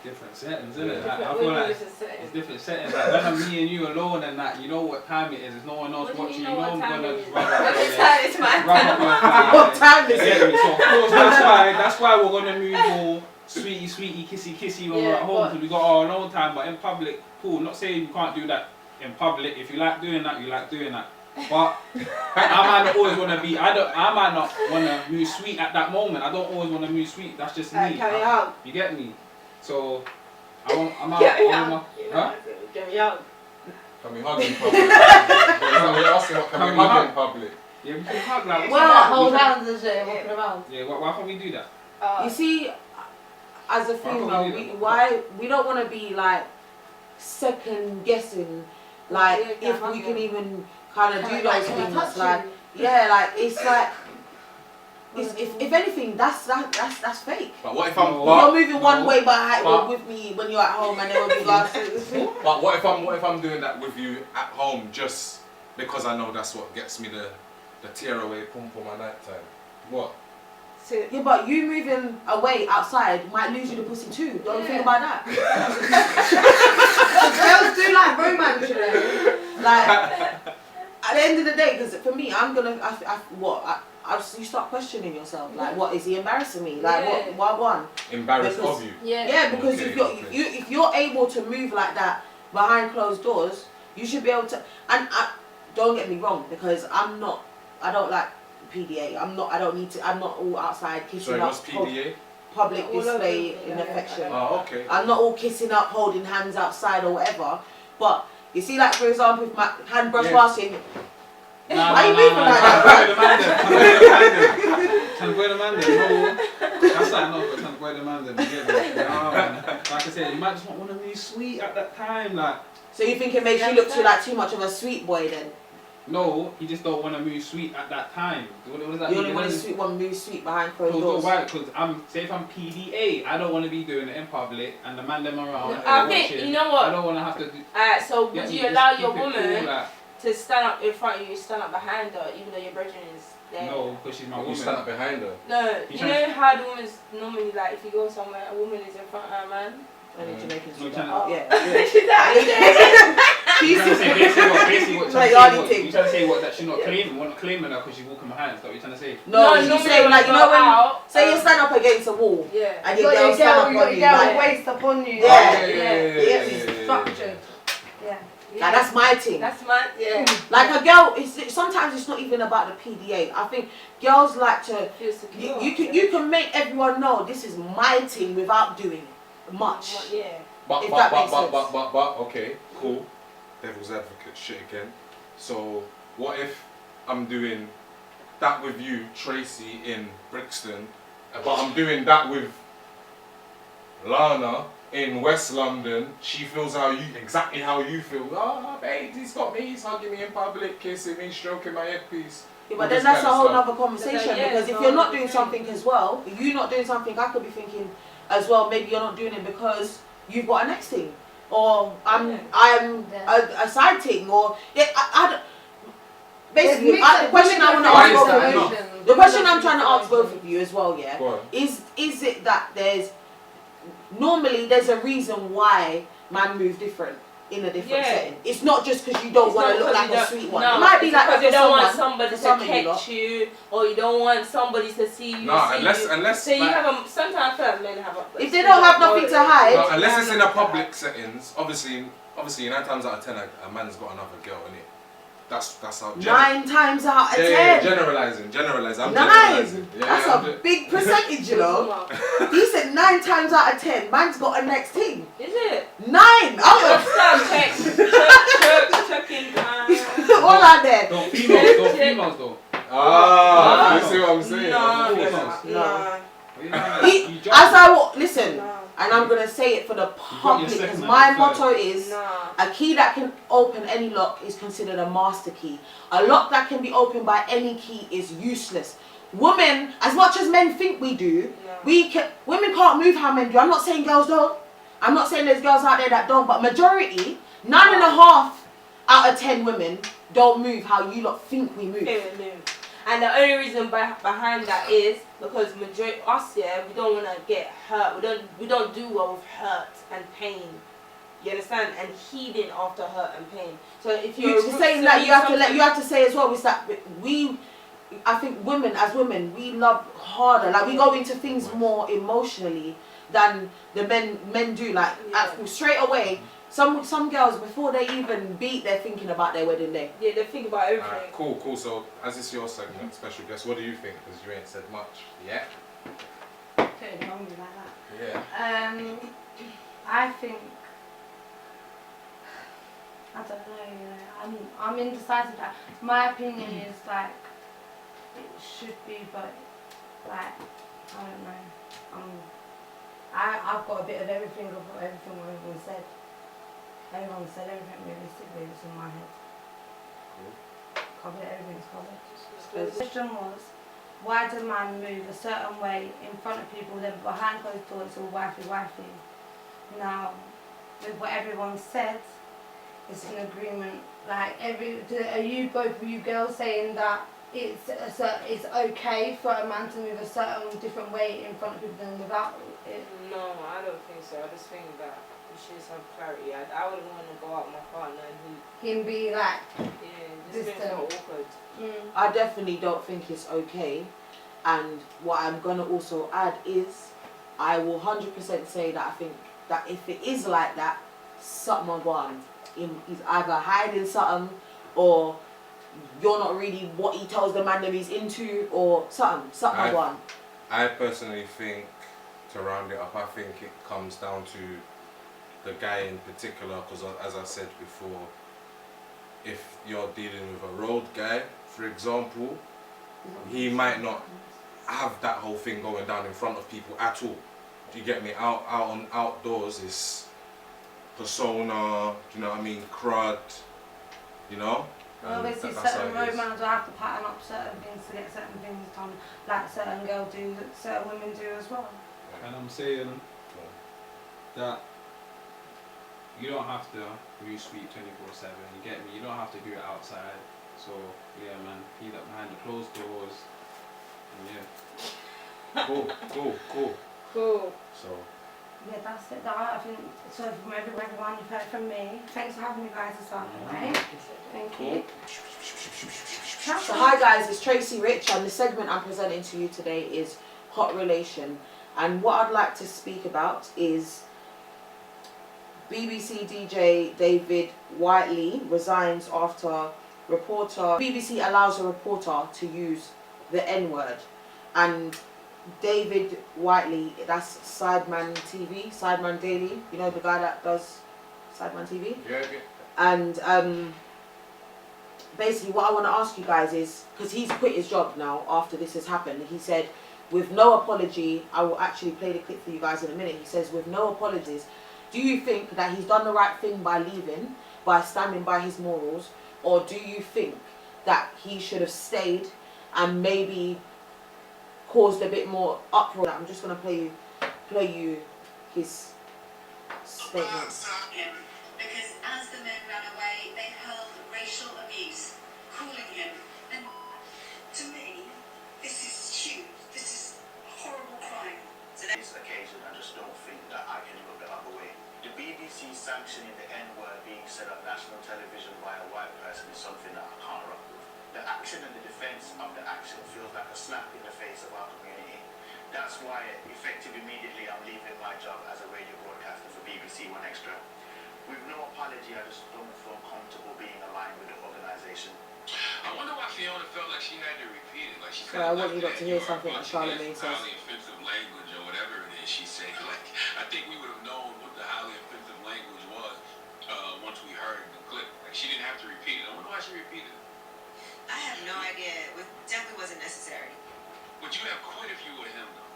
Different settings, isn't it? Yeah. Like, I feel like it's different settings. Like when I'm me and you alone and that, you know what time it is. There's no one else What do watching. you You know know what I'm time gonna it just is? rub up Every your time it's my rub up time. your thigh. What time is Yeah, it? so of course that's why we're gonna move all sweetie, kissy when we're at home, because we got our alone time. But in public, cool. Not saying you can't do that in public. If you like doing that, you like doing that. But I might not always want to be. I might not want to move sweet at that moment. I don't always want to move sweet. That's just me. Carry on. You get me? So I'm out. Carry on. Huh? Carry on. Can we hug in public? You're asking what can we hug in public? Yeah, we can hug like. Well, we hold can- hands and shit, walking around. Yeah, why can't we do that? You see, as a Why can't female, we do that? why we don't want to be like second guessing, like Yeah, if we can even kind of do those Can I things. touch Like, you? yeah, like it's like. If anything, that's fake. But what if I'm? No. You're moving one no, way but but- with me when you're at home, and then we'll be like. But what if I'm doing that with you at home just because I know that's what gets me the tear away pum pum at night time? What? Yeah, but you moving away outside might lose you the pussy too. Don't think about that. Girls do like romance, you know. Like at the end of the day, because for me, I'm gonna. You start questioning yourself. Like, what is he embarrassing me? Like, Yeah. what one? Embarrassed Because- of you? Yeah, because Okay, if you're able to move like that behind closed doors, you should be able to. And don't get me wrong, because I don't like PDA. I'm not all outside kissing Sorry, up. what's PDA? Public All over display the- in yeah. affection. Oh, okay. I'm not all kissing up, holding hands outside or whatever. But you see, like for example, if my hand brush past you, why are you moving like that? Trying to go the man there. No, that's like not trying to go the man there. You get me? Nah, man. Like I said, you might just want to move move sweet at that time, like. So you think it makes you look too much of a sweet boy then? No, you just don't want to move sweet at that time. What does that You mean? only want to move sweet behind closed doors. Why? Because say if I'm PDA, I don't want to be doing it in public and the man them around. I think watching, you know what. I don't want to have to do. So would you allow your woman cool, to stand up in front of you, stand up behind her, even though your brethren is there? No, because she's my woman. You stand up behind her. No, you know how the woman's normally like if you go somewhere, a woman is in front of her man. Only Jamaicans do No, that. Oh. Yeah. She's out She's basically what It's like Arnie thing. you're trying to say what that she's not claiming, we're not claiming her because she's walking behind. Is that what you're trying to say? No, she's normally saying like, you know when, out, say you stand up against a wall yeah. and your girl stand up on you. Like, waist upon you. Yeah. Structured. Yeah. Like, that's my thing. That's my Like a girl, sometimes it's not even about the PDA. I think girls like to, feel secure. you can make everyone know this is my thing without doing much. Yeah. But, If that makes sense. okay, cool. Devil's advocate shit again. So, what if I'm doing that with you, Tracy, in Brixton, but I'm doing that with Lana in West London? She feels exactly how you feel. Oh, babe, he's got me, he's hugging me in public, kissing me, stroking my headpiece. Yeah, but then that's a whole other conversation Yeah, because if you're not doing something as well, if you're not doing something, I could be thinking as well, maybe you're not doing it because you've got a next thing. Or I'm a side thing, or basically the question I want to ask both of you, the question I'm trying to ask both of you as well, is it that normally there's a reason why man move different in a different setting? It's not just because you don't want to look like a sweet one. No, it might be like because you don't want somebody to catch catch you, or you don't want somebody to see you. No, unless so you have sometimes I feel like men have if they don't have nothing to hide. No, unless it's in a public settings, obviously 9 times out of 10 a man's got another girl in it. That's how. 9 times out of 10. Yeah, generalizing. I'm generalizing. That's a big percentage, you know. He said 9 times out of 10, man's got a next thing. Is it? 9 out of Checking all out there. No, females though. You see what I'm saying? No. No. Listen, and I'm gonna say it for the public because my motto is a key that can open any lock is considered a master key. A lock that can be opened by any key is useless. Women, as much as men think we do, women can't move how men do. I'm not saying girls don't. I'm not saying there's girls out there that don't, but majority, 9.5 out of 10 women don't move how you lot think we move. And the only reason behind that is because majority us we don't want to get hurt. We don't do well with hurt and pain. You understand? And healing after hurt and pain. So if you're saying that, you have to say as well is that I think women as women we love harder. Like we go into things more emotionally than the men do. Like straight away. Some girls before they even beat, they're thinking about their wedding day. Yeah, they think about everything. Alright, cool. So as it's your segment, special guest, what do you think? Because you ain't said much yet. Yeah. I think I don't know. I'm indecisive. My opinion is like it should be, but like I don't know. I've got a bit of everything of everything everyone said. Everyone said everything realistically was in my head. Cool. Covered, everything's covered. The question was, why do man move a certain way in front of people, then behind closed doors it's all wifey? Now, with what everyone said, it's an agreement. Like are you both of you girls saying that it's okay for a man to move a certain different way in front of people than without it? No, I don't think so. I just think that we should have clarity. I wouldn't want to go out with my partner and him be like this makes it awkward. I definitely don't think it's okay. And what I'm gonna also add is I will 100% say that I think that if it is like that, something will go on. He's either hiding something or you're not really what he tells the man that he's into or something will go on. I personally think, to round it up, I think it comes down to the guy in particular, because as I said before, if you're dealing with a road guy, for example, he might not have that whole thing going down in front of people at all. Do you get me? Outdoors is persona, do you know what I mean, crud, you know? And obviously that's certain how it road is. managers will have to pattern up certain things to get certain things done, like certain girls do, that certain women do as well. And I'm saying that you don't have to re-sweep 24/7, you get me? You don't have to do it outside. So, yeah, man, feed up behind the closed doors. And yeah. Cool. So, Yeah, that's it. I think so. From everyone you've heard from me. Thanks for having me, guys, as well. Okay? Thank you. So hi guys, it's Tracy Rich, and the segment I'm presenting to you today is Hot Relation. And what I'd like to speak about is BBC DJ David Whiteley resigns after BBC allows a reporter to use the N-word. And David Whiteley, that's Sideman TV, Sideman Daily, you know, the guy that does Sideman TV? yeah. And basically what I want to ask you guys is, because he's quit his job now after this has happened, he said, with no apology, I will actually play the clip for you guys in a minute. He says, with no apologies, do you think that he's done the right thing by leaving, by standing by his morals, or do you think that he should have stayed and maybe caused a bit more uproar? I'm just going to play you his statement. Because as the men ran away, they hurled racial abuse, calling him, and to me, this is huge. This is a horrible crime. So This occasion, I just don't think that I can look the other way. The BBC sanctioning the N-word being said on national television by a white person is something that I can't rock with. The action and the defence of the action feels like a slap in the face of our community. That's why, effective immediately, I'm leaving my job as a radio broadcaster for BBC One Extra. With no apology, I just don't feel comfortable being aligned with the organisation. I wonder why Fiona felt like she had to repeat it. Like she So I want you lot to hear something that Charlamagne says. Highly offensive language or whatever it is she said. Like, I think we would have known what the highly offensive language was once we heard the clip. Like, she didn't have to repeat it. I wonder why she repeated it. I have no idea. It definitely wasn't necessary. Would you have quit if you were him, though?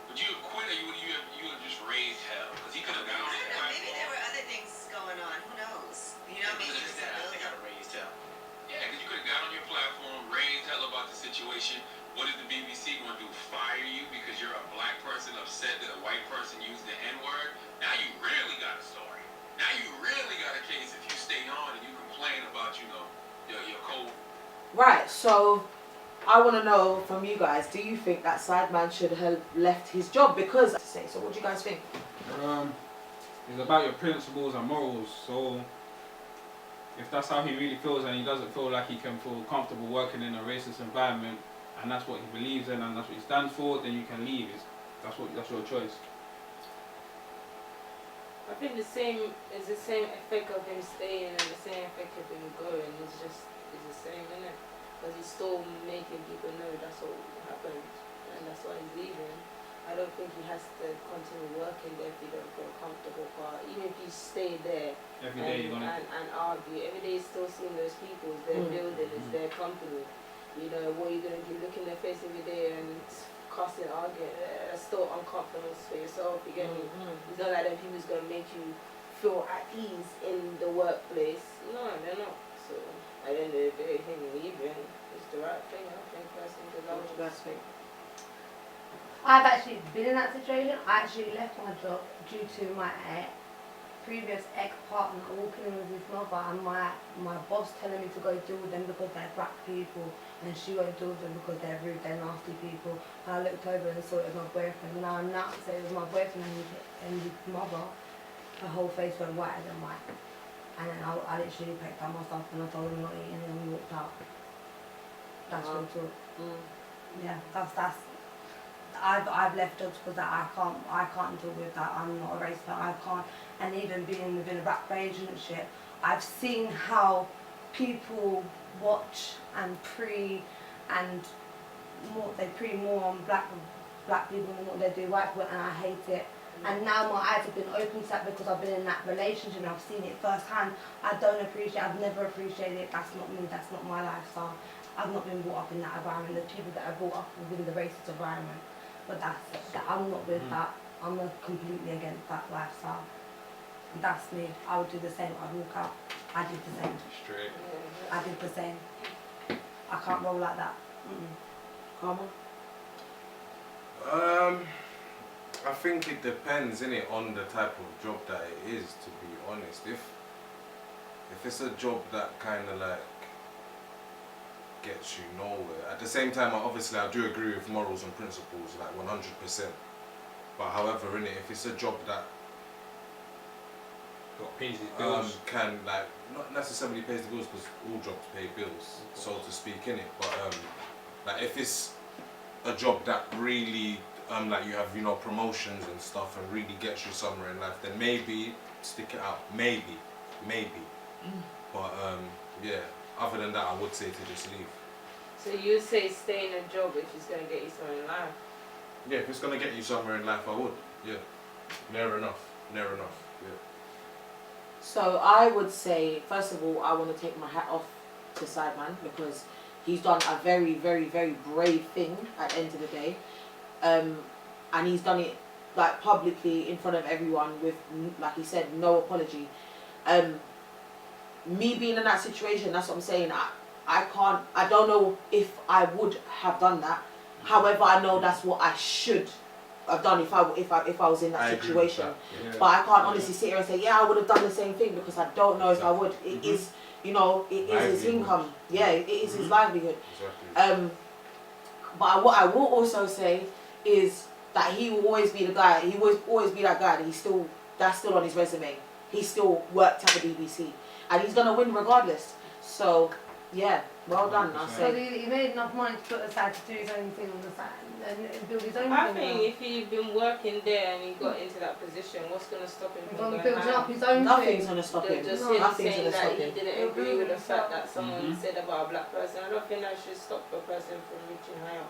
Would you have quit or you would have just raised hell? Because he could have got on I the don't know. Maybe there platform. were other things going on. Who knows? You know, maybe it was a build up. raised hell. Yeah, because you could have got on your platform, raised hell about the situation. What is the BBC going to do? Fire you because you're a black person upset that a white person used the N-word? Now you really got a story. Now you really got a case if you stay on and you complain about, you know, your code. Right, so I want to know from you guys, do you think that Sideman should have left his job? Because, so what do you guys think? It's about your principles and morals. So if that's how he really feels and he doesn't feel like he can feel comfortable working in a racist environment and that's what he believes in and that's what he stands for, then you can leave. That's your choice. I think the same effect of him staying and the same effect of him going is the same, isn't it? Because he's still making people know that's what happened and that's why he's leaving. I don't think he has to continue working there if he don't feel comfortable. But even if you stay there and argue, every day you're still seeing those people, it's their building, it's their company. You know, what are you going to do? Look in their face every day and casting argument. That's still uncomfortable for yourself, you get me? It's not like them people's going to make you feel at ease in the workplace. No, they're not. So, at the end of the day, him leaving is the right thing, I think, personally, because I was Best thing. I've actually been in that situation. I actually left my job due to my previous ex-partner walking in with his mother and my boss telling me to go deal with them because they're black people and she won't deal with them because they're rude, they're nasty people. And I looked over and saw it was my boyfriend. Now I'm not so it was my boyfriend and his mother. Her whole face went whiter than white. And then I literally picked up my stuff and I told him not eating and we walked out. That's real talk. Yeah, that's I've left jobs because I can't deal with that. I'm not a race fan. I can't. And even being within a rap relationship, I've seen how people watch and they pre more on black people than what they do white people, and I hate it. And now my eyes have been opened to that because I've been in that relationship and I've seen it firsthand. I don't appreciate. I've never appreciated it. That's not me. That's not my lifestyle. I've not been brought up in that environment. The people that are brought up within the racist environment. But I'm not with that. I'm completely against that lifestyle. That's me. I would do the same. I'd walk out. I did the same. Straight. I did the same. I can't roll like that. Come on. I think it depends, innit, on the type of job that it is, to be honest. If it's a job that kind of like gets you nowhere, at the same time, obviously I do agree with morals and principles, like 100%. But however, innit, if it's a job that Pays his bills. can like not necessarily pays the bills, because all jobs pay bills, so to speak, innit. But like if it's a job that really like you have, you know, promotions and stuff and really gets you somewhere in life, then maybe stick it out, maybe. But yeah, other than that, I would say to just leave. So you say stay in a job if it's gonna get you somewhere in life? Yeah, if it's gonna get you somewhere in life, I would. Yeah, near enough. Yeah. So I would say, first of all, I want to take my hat off to Sideman, because he's done a very, very, very brave thing at the end of the day. And he's done it like publicly in front of everyone with, like he said, no apology. Me being in that situation, that's what I'm saying. I don't know if I would have done that. However, I know that's what I should have done if I was in that situation. Yeah. But I can't honestly sit here and say, yeah, I would have done the same thing, because I don't know if I would. It is, you know, it is his income. Yeah, it is his livelihood. Exactly. But what I will also say is that he will always be the guy. He will always be that guy that that's still on his resume. He still worked at the BBC, and he's gonna win regardless. So yeah, well done. I So say. he made enough money to put aside to do his own thing on the side and build his own I thing. think if he'd been working there and he got into that position, what's gonna stop him from From going building high? up his own Nothing's thing. gonna stop him. Just No, him nothing's saying gonna that stop he him. didn't agree with the fact that someone said about a black person. I don't think that should stop a person from reaching higher.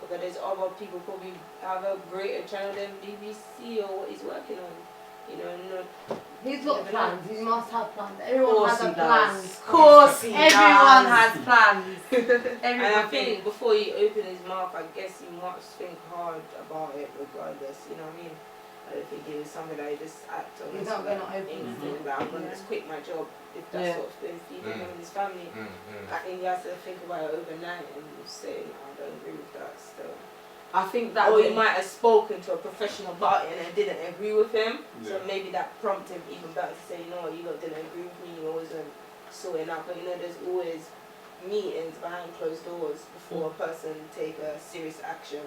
Because there's other people probably have a greater channel than BBC or what he's working on. You know, He's got plans. He must have plans. Of Everyone course has he a plan. does. Of course he Everyone does. has plans. and I think before he opened his mouth, I guess he must think hard about it regardless, you know what I mean? I don't think it was something that he just act on. He's not going to open his instinct that I'm going to just quit my job if that's what's been feeding him and his family. I think he has to think about it overnight and say, no, I don't agree with that still. I think that. Or he might have spoken to a professional about it and didn't agree with him. So maybe that prompted him even better to say, you know what, you lot didn't agree with me, you wasn't sorting out. But you know, there's always meetings behind closed doors before a person take a serious action.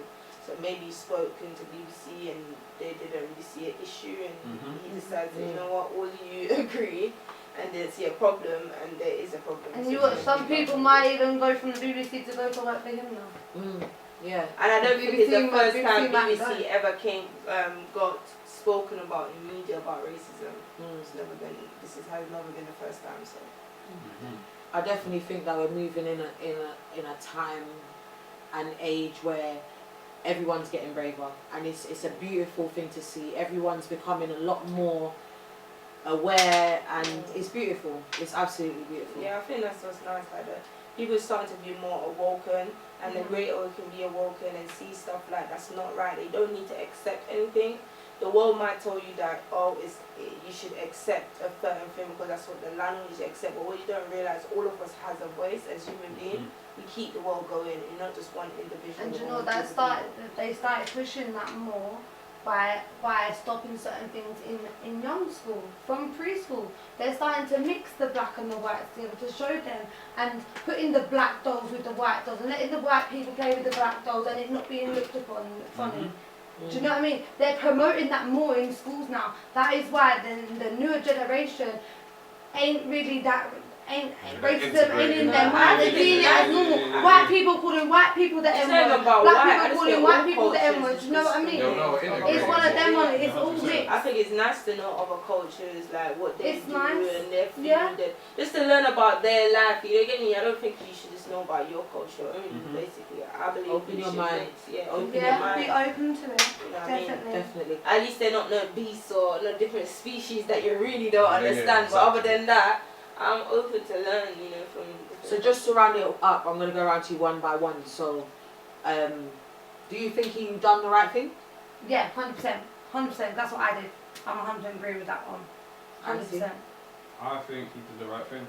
So maybe he spoke into BBC and they didn't really see an issue, and he decided, you know what, all of you agree and they see a problem, and there is a problem. And you watch, some people might even go from the BBC to go to work for him now. Yeah. And I don't think it's the first time BBC BBC ever got spoken about in media about racism. It's never been. This has never been the first time. So. I definitely think that we're moving in a time and age where everyone's getting braver, and it's a beautiful thing to see. Everyone's becoming a lot more aware, and it's beautiful. It's absolutely beautiful. Yeah, I think that's what's nice. Like that, people are starting to be more awoken, and the greater we can be awoken and see stuff like that's not right. They don't need to accept anything. The world might tell you that, you should accept a certain thing because that's what the language accept. But what you don't realize, all of us has a voice as human beings. We keep the world going, and not just one individual. And you know they started pushing that more by stopping certain things in young school, from preschool. They're starting to mix the black and the white together to show them, and putting the black dolls with the white dolls, and letting the white people play with the black dolls, and it not being looked upon funny. Do you know what I mean? They're promoting that more in schools now. That is why the newer generation ain't really that. Racism ain't in them. They're seeing it as normal. White people calling white people the N-word. Black people calling white people the N-word. Do you know what I mean? It's one of them. It's all mixed. I think it's nice to know other cultures, like what they do and their food, and just to learn about their life. You get me? I don't think you should just know about your culture only. Basically, I believe open your mind. Open your mind. Be open to it. You know what Definitely. Definitely. At least they're not no beasts or no different species that you really don't understand. But other than that, I'm open to learn, you know, from. So just to round it up, I'm going to go around to you one by one. So, do you think he done the right thing? Yeah, 100%. 100%. That's what I did. I'm 100% agree with that one. 100%. I think he did the right thing.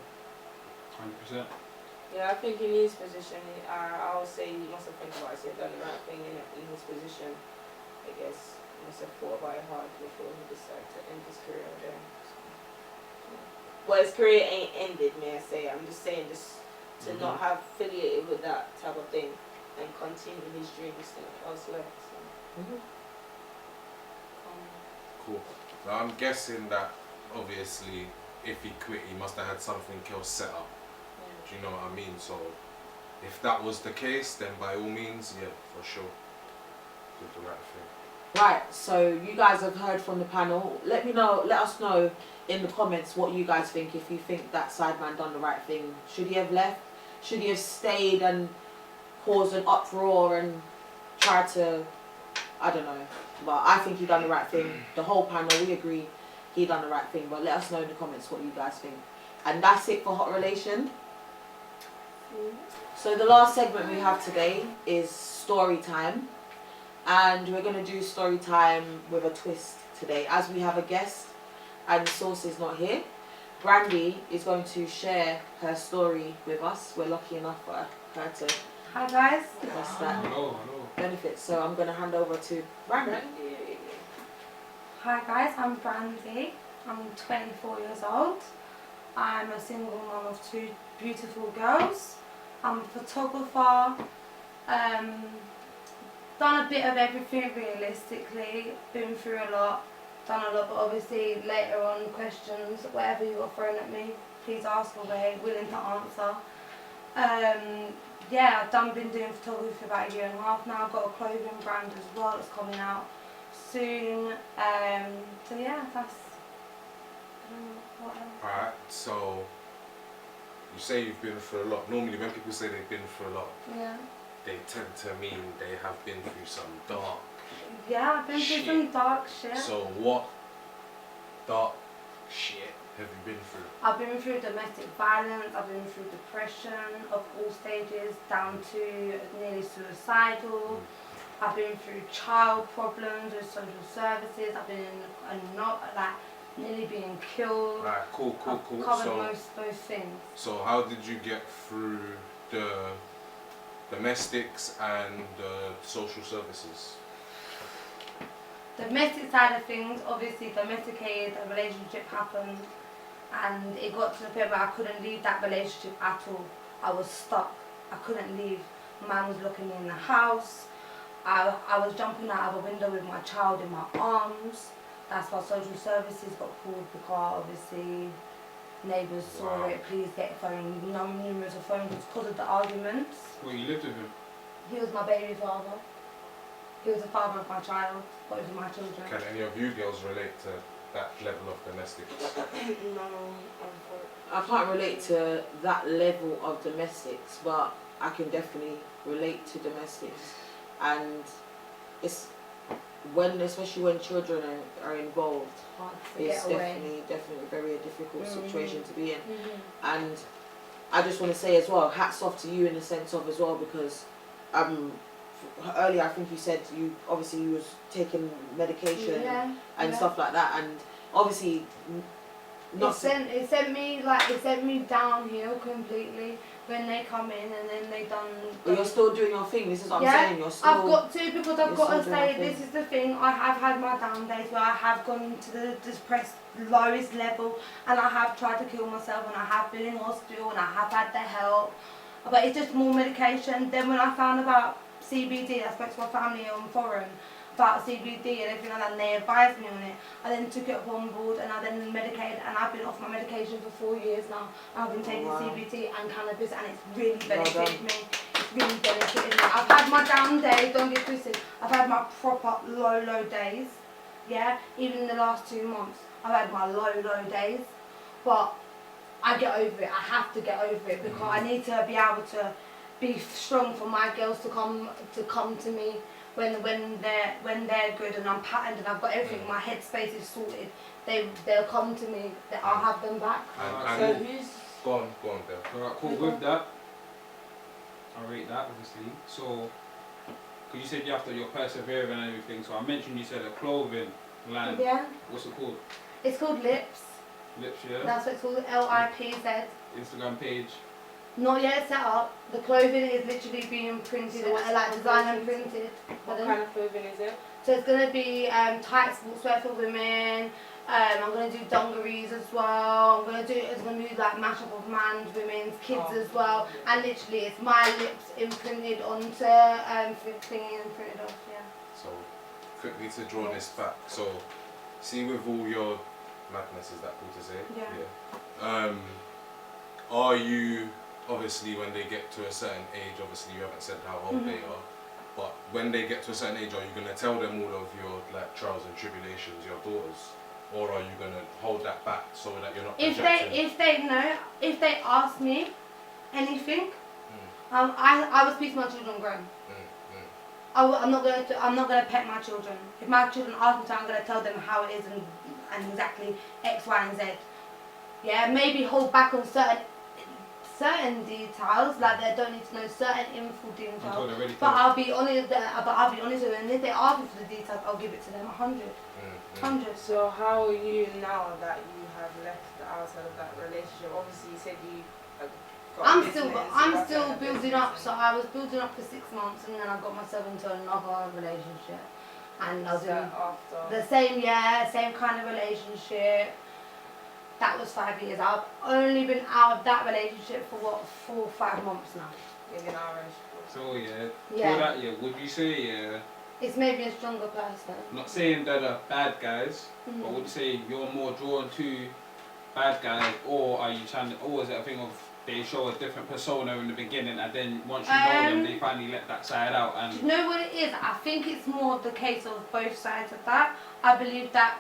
100%. Yeah, I think in his position, I would say he must have think about it, done the right thing in his position. I guess he must have thought about it hard before he decided to end his career there. So, yeah. Well, his career ain't ended, may I say. I'm just saying just to not have affiliated with that type of thing and continue his dreams elsewhere. So. Cool. Now I'm guessing that obviously if he quit he must have had something else set up. Do you know what I mean? So if that was the case, then by all means, yeah, for sure. Did the right thing. Right, so you guys have heard from the panel. Let us know in the comments what you guys think, if you think that Sideman done the right thing. Should he have left? Should he have stayed and caused an uproar and tried to, I don't know. But I think he done the right thing. The whole panel, we agree he done the right thing. But let us know in the comments what you guys think. And that's it for Hot Relation. So the last segment we have today is story time. And we're going to do story time with a twist today. As we have a guest and Source is not here, Brandy is going to share her story with us. We're lucky enough for her to. Hi guys. That's that Hello. benefit. So I'm going to hand over to Brandy. Hi guys, I'm Brandy. I'm 24 years old. I'm a single mom of 2 beautiful girls. I'm a photographer. Done a bit of everything realistically. Been through a lot. Done a lot, but obviously later on questions, whatever you got thrown at me, please ask away. Willing to answer. Yeah, I've been doing photography for about 1.5 years now. I've got a clothing brand as well that's coming out soon. So yeah, that's what else. Alright, so you say you've been through a lot. Normally when people say they've been through a lot, Yeah. they tend to mean they have been through some dark. Yeah, I've been through some dark shit. So what dark shit have you been through? I've been through domestic violence, I've been through depression of all stages, down to nearly suicidal. I've been through child problems with social services. I've been nearly being killed. Right, cool. I've covered most things. So how did you get through the domestics and the social services? Domestic side of things, obviously domesticated, a relationship happened and it got to the point where I couldn't leave that relationship at all. I was stuck. I couldn't leave. Man was locking me in the house. I was jumping out of a window with my child in my arms. That's why social services got called, because obviously neighbours saw it. Please get phone, numerous of phone calls because of the arguments. Well, you lived with him? He was my baby father. He was the father of my child, both of my children. Can any of you girls relate to that level of domestics? No, I can't relate to that level of domestics, but I can definitely relate to domestics. And it's especially when children are involved, it's definitely very a difficult situation to be in. And I just want to say as well, hats off to you in the sense of as well, because earlier I think you said you was taking medication and stuff like that, and obviously it sent me downhill completely when they come in and then they done. But you're still doing your thing. This is what I'm saying. You're still. I've got to, because I've got to say this is the thing. I have had my down days where I have gone to the depressed lowest level, and I have tried to kill myself, and I have been in hospital, and I have had the help, but it's just more medication. Then when I found about CBD, I spoke to my family on forum about CBD and everything like that, and they advised me on it. I then took it up on board, and I then medicated, and I've been off my medication for 4 years now. I've been taking CBD and cannabis, and it's really benefited me. It's really benefited me. I've had my down days, don't get twisted. I've had my proper low days. Yeah, even in the last 2 months, I've had my low days, but I get over it. I have to get over it, because I need to be able to be strong for my girls to come to me when they're good and I'm patterned and I've got everything. My headspace is sorted. They'll come to me. I'll have them back. So who's go on, Dale. Alright, cool. With that, I rate that obviously. So, because you said you're persevering and everything. So I mentioned you said a clothing line. Yeah. What's it called? It's called Lips. Lips, yeah. That's what it's called, LIPZ. Instagram page. Not yet set up. The clothing is literally being printed, So what's like the designed and clothing? printed. What Pardon? kind of clothing is it? So it's going to be tight sportswear for women. I'm going to do dungarees as well. It's going to be like mashup of man's, women's, kids as well. And literally it's my lips imprinted onto thingy and printed off, yeah. So, quickly to draw this back. So, see with all your madness, is that cool to say? Yeah. Are you, obviously when they get to a certain age, obviously you haven't said how old they are, but when they get to a certain age, are you going to tell them all of your like trials and tribulations, your daughters? Or are you going to hold that back so that you're not projecting? If they ask me anything, I will speak to my children grown. I'm not gonna pet my children. If my children ask me to, I'm gonna tell them how it is and exactly X, Y, and Z. Yeah, maybe hold back on certain details, like they don't need to know certain info details. But I'll be honest with them, and if they ask me for the details, I'll give it to them 100. 100. So how are you now that you have left outside of that relationship? Obviously you said you I'm still building up. So I was building up for 6 months, and then I got myself into another relationship, and I was in the same kind of relationship. That was 5 years. I've only been out of that relationship for what, 4 or 5 months now. You've been out of So Yeah. for that year, would you say It's made me a stronger person. not saying that are bad guys, but would you say you're more drawn to bad guys, or are you trying to, or is it a thing of they show a different persona in the beginning and then once you know them they finally let that side out? And Do you know what it is? I think it's more the case of both sides of that. I believe that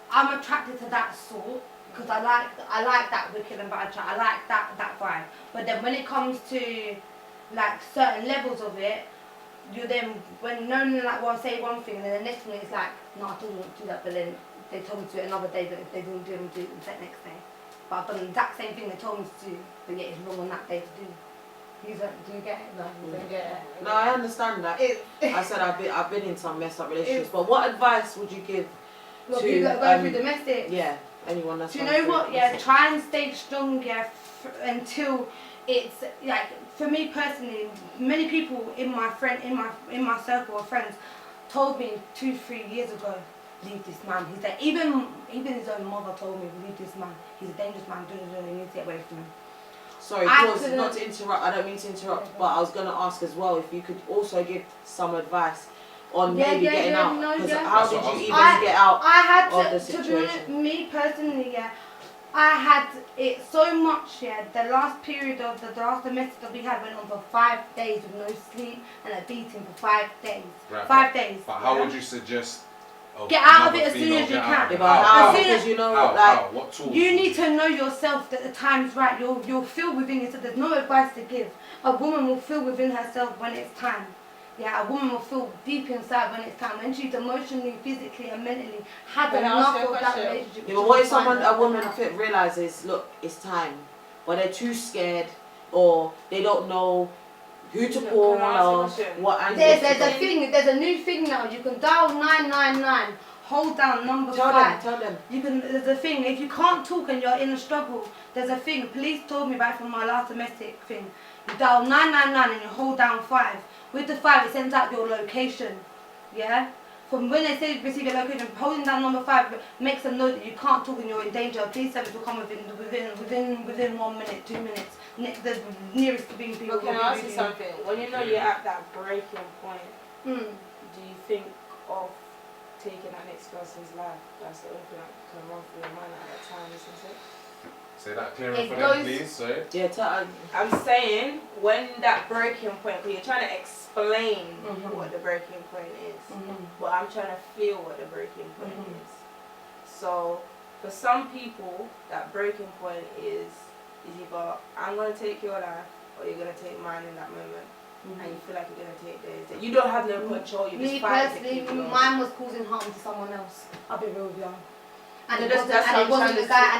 I'm attracted to that sort because I like that wicked and bad chat. I like that vibe. But then when it comes to like certain levels of it, you then when like well, say one thing and then the next one is like, no, I told you not to do that, but then they told me to do it another day, but if they didn't do it, I'm doing it the next day. But I've done the exact same thing they told me to do, but yet it's wrong on that day to do. Do you get it? No, you don't get it. No, I understand that. I said I've been in some messed up relationships, but what advice would you give Look, to people that go through domestic? Yeah, anyone that's. Do you know what? Yeah, try and stay strong. Yeah, until it's like for me personally, many people in my circle of friends told me 2-3 years ago, leave this man. He's like, even his own mother told me, leave this man. He's a dangerous man. You need to get away from him. Sorry, pause, not to interrupt. I don't mean to interrupt, but I was going to ask as well if you could also give some advice on maybe getting out. How did you even get out of the situation? To be me personally, yeah, I had it so much. Yeah, the last period of the last semester that we had went on for 5 days with no sleep and a beating for 5 days. Right, 5 days. But how would you suggest? Get out of it as soon as you can. Because you know, like, what tools you need to know yourself that the time's right. You'll feel within yourself. There's no advice to give. A woman will feel within herself when it's time. Yeah, a woman will feel deep inside when it's time. When she's emotionally, physically, and mentally had enough of that relationship. Yeah, but what if a woman realizes, look, it's time, but they're too scared or they don't know who to call or what angle? There's a new thing now. You can dial 999. Hold down number 5. Tell them. There's a thing. If you can't talk and you're in a struggle, there's a thing. Police told me back from my last domestic thing. You dial 999 and you hold down 5. With the 5, it sends out your location. Yeah. From when they say receive your location, holding down number 5 makes them know that you can't talk and you're in danger. Police service will come within 1 minute, 2 minutes. The nearest to being people. But can I ask you something? When you know you're at that breaking point, do you think of taking that next person's life? That's the only thing that can run through your mind at that time, isn't it? Say that clearer for them, please. Sorry. Yeah, I'm saying when that breaking point, because you're trying to explain what the breaking point is, but I'm trying to feel what the breaking point is. So for some people, that breaking point is either I'm going to take your life or you're going to take mine in that moment. And you feel like you're going to take theirs. You don't have no control. You're just fighting to keep yours. Mine was causing harm to someone else. I'll be real with you. And it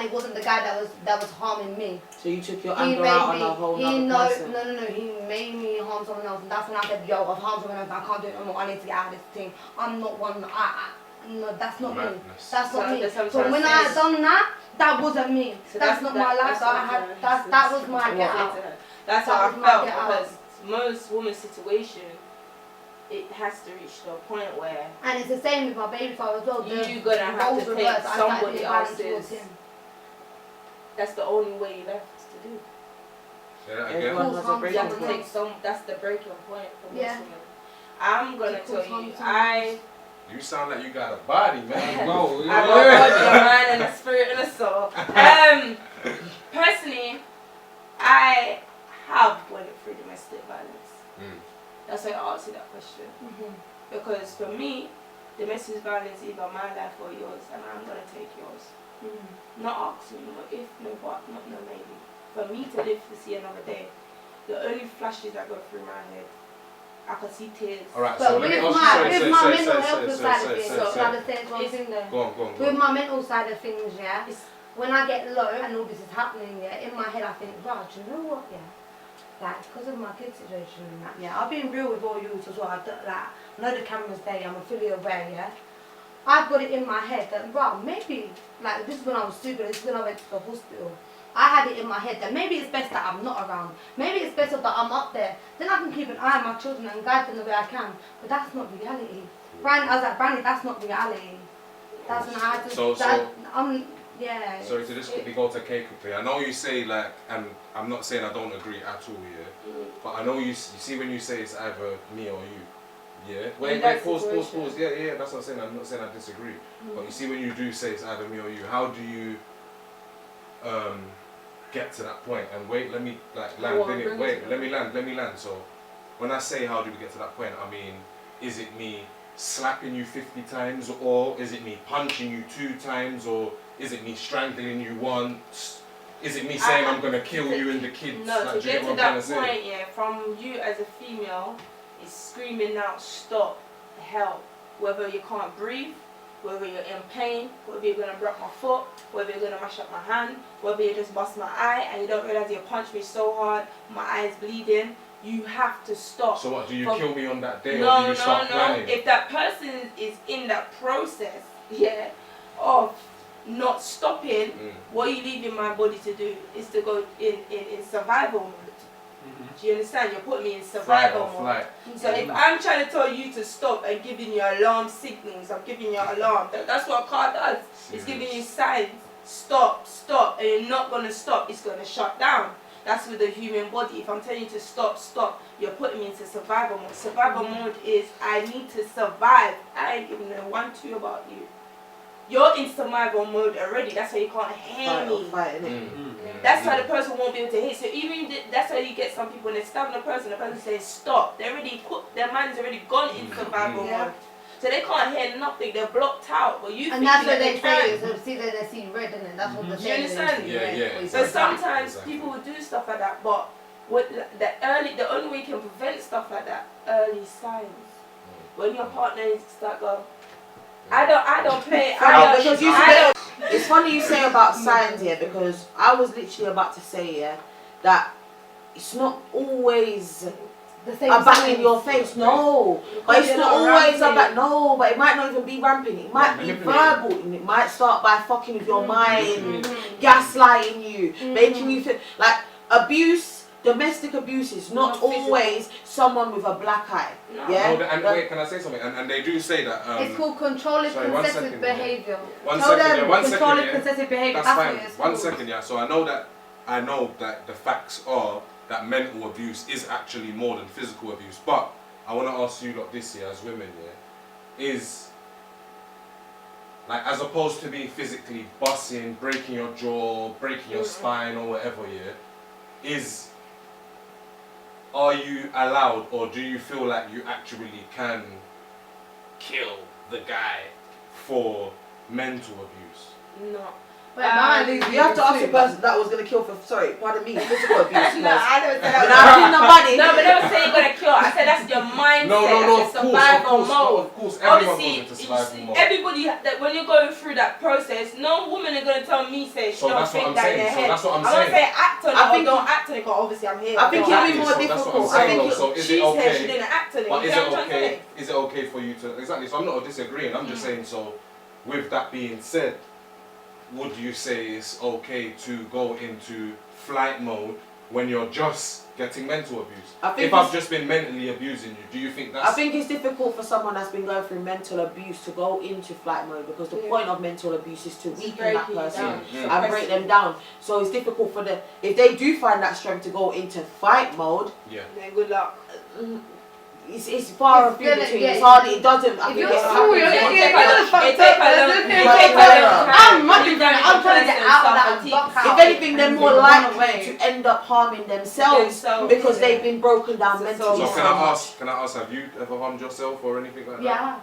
wasn't the guy that was harming me. So you took your anger out on a whole other person? No. He made me harm someone else, and that's when I said, yo, I've harmed someone else. I can't do it anymore. I need to get out of this thing. I'm not one. no, that's not me. Madness. That's not me. That's what I'm So trying when to I say. done that, that wasn't me. So that's not my lifestyle. I had that was my get out. That's That how was I my felt get out. because most women's situation, it has to reach to a point where And it's the same with my baby father as well. you're gonna have to take somebody else's. That's the only way left to do. Say that Everyone again. has a breaking You have to point. take some. That's the breaking point for most Yeah. women. I'm gonna To tell cause you, harm to You sound like you got a body, man. Bro, I got a body, a mind, and a spirit, and a soul. Personally, I have went through domestic violence. That's why I asked you that question. Because for me, domestic violence is either my life or yours, and I'm gonna take yours. Not ask me, not if, no but, not no maybe. For me to live to see another day, the only flashes that go through my head, I can see tears. Alright, But so let me with ask my you. mental health side of things, say. I'll say one thing there. Go on. With my mental side of things, yeah, when I get low and all this is happening, yeah, in my head I think, wow, do you know what, yeah? Like, because of my kid situation and that, yeah, I've been real with all you as well. I know the camera's there, I'm fully aware, yeah. I've got it in my head that, wow, maybe, like, this is when I was stupid, this is when I went to the hospital. I had it in my head that maybe it's best that I'm not around. Maybe it's better that I'm up there. Then I can keep an eye on my children and guide them the way I can. But that's not reality. Brand, I was like, Brandy, that's not reality. That's when I had to. Yeah. Sorry to just quickly go to K quickly. I know you say like, and I'm not saying I don't agree at all, yeah. But I know you see when you say it's either me or you, yeah. Wait, pause. Yeah, that's what I'm saying. I'm not saying I disagree. But you see when you do say it's either me or you, how do you get to that point? And wait, let me like land. Let me land. So when I say how do we get to that point, I mean, is it me slapping you 50 times, or is it me punching you 2 times, or is it me strangling you once? Is it me saying I'm gonna kill you and the kids? No, like, to get to that point, yeah, from you as a female, is screaming out, stop, help. Whether you can't breathe, whether you're in pain, whether you're gonna break my foot, whether you're gonna mash up my hand, whether you just bust my eye and you don't realize you punched me so hard, my eye's bleeding. You have to stop. So what, do you kill me on that day, or do you start planning? If that person is in that process, yeah, of not stopping, what you leaving my body to do is to go in survival mode. Do you understand? You're putting me in survival mode. So if I'm trying to tell you to stop and giving you alarm signals, I'm giving you alarm. That's what a car does. It's giving you signs. Stop, and you're not going to stop. It's going to shut down. That's with the human body. If I'm telling you to stop, you're putting me into survival mode. Survival mode is I need to survive. I ain't even know 1-2 about you. You're in survival mode already. That's why you can't hear me. That's why the person won't be able to hear. So even that's why you get some people when they're stabbing a person says stop. They already their mind's already gone in survival mode. So they can't hear nothing. They're blocked out. But you and think that's that what they say. can. So see that they see red in it. That's what the Do you understand? Yeah. So sometimes people will do stuff like that, but with the only way you can prevent stuff like that, early signs. When your partner is start going, I don't play. It's funny you say about signs here, because I was literally about to say that it's not always a bang in your face, no. But it's not always about, no, but it might not even be ramping. It might be verbal, and it might start by fucking with your mind, gaslighting you, making you feel like abuse. Domestic abuse is not always someone with a black eye. Yeah. No, and wait, can I say something? And they do say that. It's called controlling possessive behavior. One second, controlling possessive behavior. That's fine. One second, yeah. So I know that the facts are that mental abuse is actually more than physical abuse. But I want to ask you lot this year as women, is like, as opposed to being physically busting, breaking your jaw, breaking your spine or whatever, are you allowed, or do you feel like you actually can kill the guy for mental abuse? No. You have to ask the person that was gonna kill for pardon me, physical abuse. No, I don't say When I did nobody. No, but don't say you're gonna kill. I said that's your mindset. No, that's your survival mode. Of course, everyone Obviously, goes into survival mode. everybody that when you're going through that process, no woman is gonna tell me she So don't that's what think I'm that saying. in her So head. that's what I'm I'm saying. gonna say act on it. I think don't act on it. 'Cause obviously I'm here. I think it'll be more So that's what I'm difficult. saying, I think so is she's it okay? here. She didn't act on it. But You is know it what I'm trying to okay? say? Is it okay for you to exactly? So I'm not disagreeing. I'm just saying. So, with that being said, would you say it's okay to go into flight mode when you're just getting mental abuse? If I've just been mentally abusing you, do you think that's... I think it's difficult for someone that's been going through mental abuse to go into flight mode because the point of mental abuse is to weaken that person and break them down. So it's difficult for them. If they do find that strength to go into fight mode, then good luck. It's far and few between. It's hardly. It doesn't. I think it happens. I'm trying to get out of that. If anything, they're more likely to end up harming themselves because they've been broken down mentally. So can I ask, have you ever harmed yourself or anything like that? Yeah.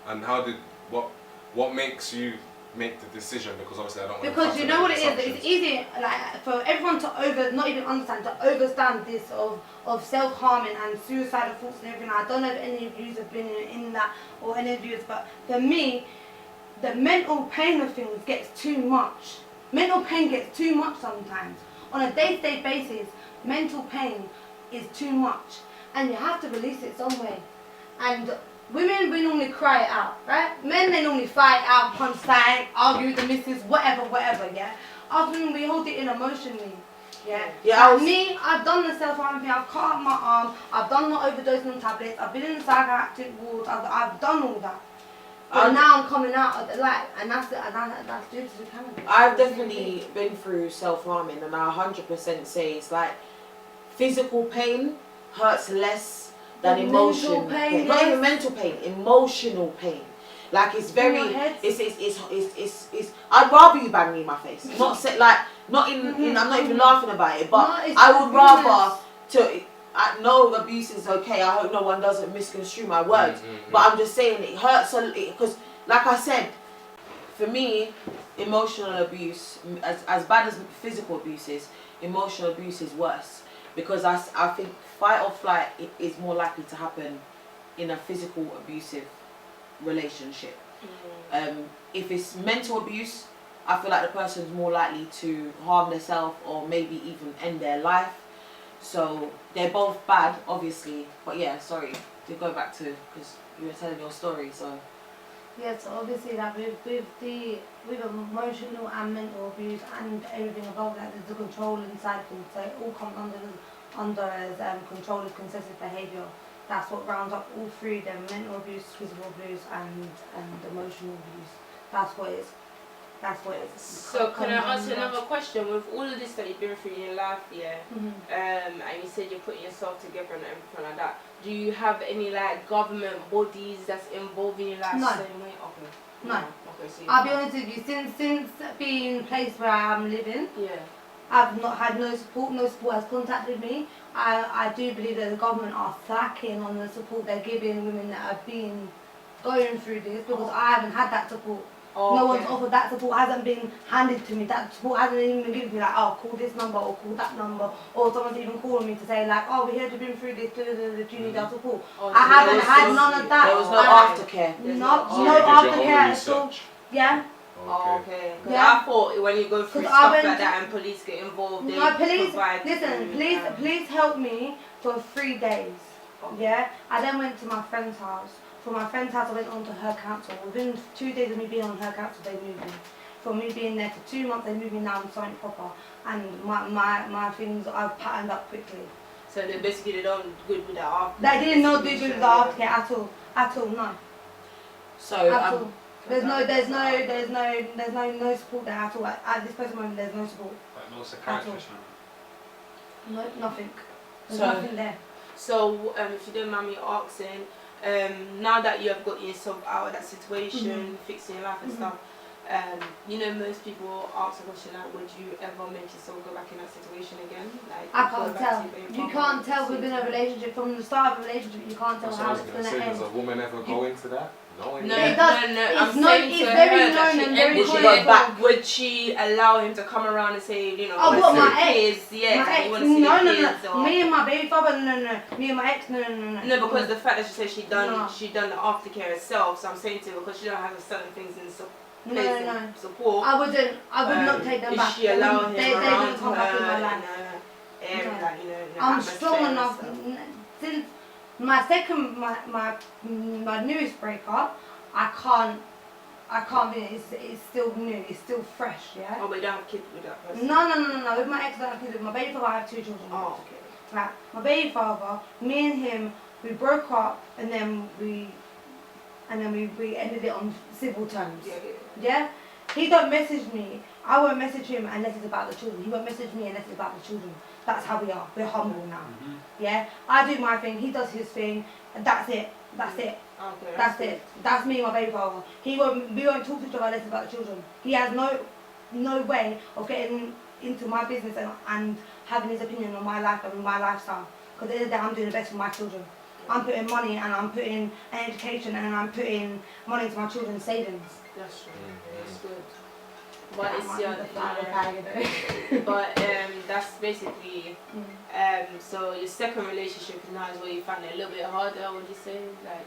And how did what makes you make the decision? Because obviously I don't want to. Because you know what it is. It's easy, like for everyone to not even understand, to overstand this of self-harming and suicidal thoughts and everything. I don't know if any of you have been in that or any of you, but for me, the mental pain of things gets too much. Mental pain gets too much sometimes. On a day-to-day basis, mental pain is too much, and you have to release it some way. And women, we normally cry it out, right? Men, they normally fight out, punch side, argue with the missus, whatever, yeah? Us women, we hold it in emotionally, yeah? Like me, I've done the self-harm thing, I've cut up my arm, I've done the overdosing on tablets, I've been in the psychiatric ward, I've done all that. But now I'm coming out of the light, and that's due to the cannabis. I've definitely been through self-harming, and I 100% say it's like physical pain hurts less than emotional pain. Not even mental pain, emotional pain. Like it's very, it's. I'd rather you bang me in my face, not say like, not in. I'm not even laughing about it, but I would rather to. No abuse is okay. I hope no one doesn't misconstrue my words. But I'm just saying it hurts a because, like I said, for me, emotional abuse, as bad as physical abuse is, emotional abuse is worse because I think fight or flight is more likely to happen in a physical abusive relationship. If it's mental abuse, I feel like the person's more likely to harm themselves or maybe even end their life. So they're both bad, obviously. But yeah, sorry to go back to because you were telling your story. So yeah, so obviously that with emotional and mental abuse and everything about that, there's the controlling side of things. So it all comes under as controlled concessive behaviour. That's what rounds up all three: them mental abuse, physical abuse, and emotional abuse. That's what it's. So can I ask another question? With all of this that you've been through in your life, and you said you're putting yourself together and everything like that, do you have any like government bodies that's involved in your life? No. Same way? Okay. No. Okay, so I'll be honest with you. Since being placed where I am living, I've not had no support. No support has contacted me. I do believe that the government are slacking on the support they're giving women that have been going through this because I haven't had that support. No one's offered that support, hasn't been handed to me. That support hasn't even been given to me, like, oh, call this number or call that number. Or someone's even calling me to say, like, oh, we heard you've been through this, do you need our support? I haven't had none of that. There was no aftercare. No aftercare at all. Yeah. Okay. I thought when you go through stuff like that and police get involved, they provide. Listen, police helped me for 3 days. Yeah. I then went to my friend's house. From my friend's house, I went on to her council. Within 2 days of me being on her council, they moved me. From me being there for 2 months, they moved me now to something proper. And my things, I've patterned up quickly. So they basically don't good with that after. They didn't know do good with the aftercare at all, no. So there's no support there at all. At this present moment, there's no support. Like no psychiatrist. No, nothing. There's nothing there. So if you don't mind me asking, now that you have got yourself out of that situation, fixing your life and stuff, you know, most people ask the question like, would you ever make yourself go back in that situation again? Like, I go can't back tell. to your You baby can't mama, tell see within a them. relationship, from the start of a relationship, you can't tell That's what how I was it's gonna going to say. end. Does a woman ever go into that? No, It does. no, It's I'm not- saying it's to very her that known she and very would she clear. go back? Would she allow him to come around and say, you know, Oh, let's what, see my the ex? kids? Yeah, My like, ex? you want to see No, the no, kids? no. Or... Me and my baby father, no. Me and my ex, no. No, because the fact that she said she done No. the aftercare herself, so I'm saying to her because she don't have certain things in No. support. I would not take them if back. she allow him they around don't come back in my her life. in a area, No. like, you know, in a I'm atmosphere strong and enough. stuff. Since my newest breakup, I can't be. It's still new. It's still fresh. Yeah. Oh, but you don't have kids with that person. No. With my ex, I don't have kids. With my baby father, I have 2 children. Oh, okay. Like my baby father, me and him, we broke up, and then we ended it on civil terms. Yeah. He don't message me. I won't message him unless it's about the children. He won't message me unless it's about the children. That's how we are. We're humble now. Yeah. I do my thing. He does his thing. And that's it. Okay, That's it. That's me and my baby father. We won't talk to each other unless it's about the children. He has no way of getting into my business and having his opinion on my life and my lifestyle. Because at the end of the day, I'm doing the best for my children. I'm putting money and I'm putting an education and I'm putting money into my children's savings. That's true. That's good. But it's your but that's basically so your second relationship now is where you find it a little bit harder, would you say? Like,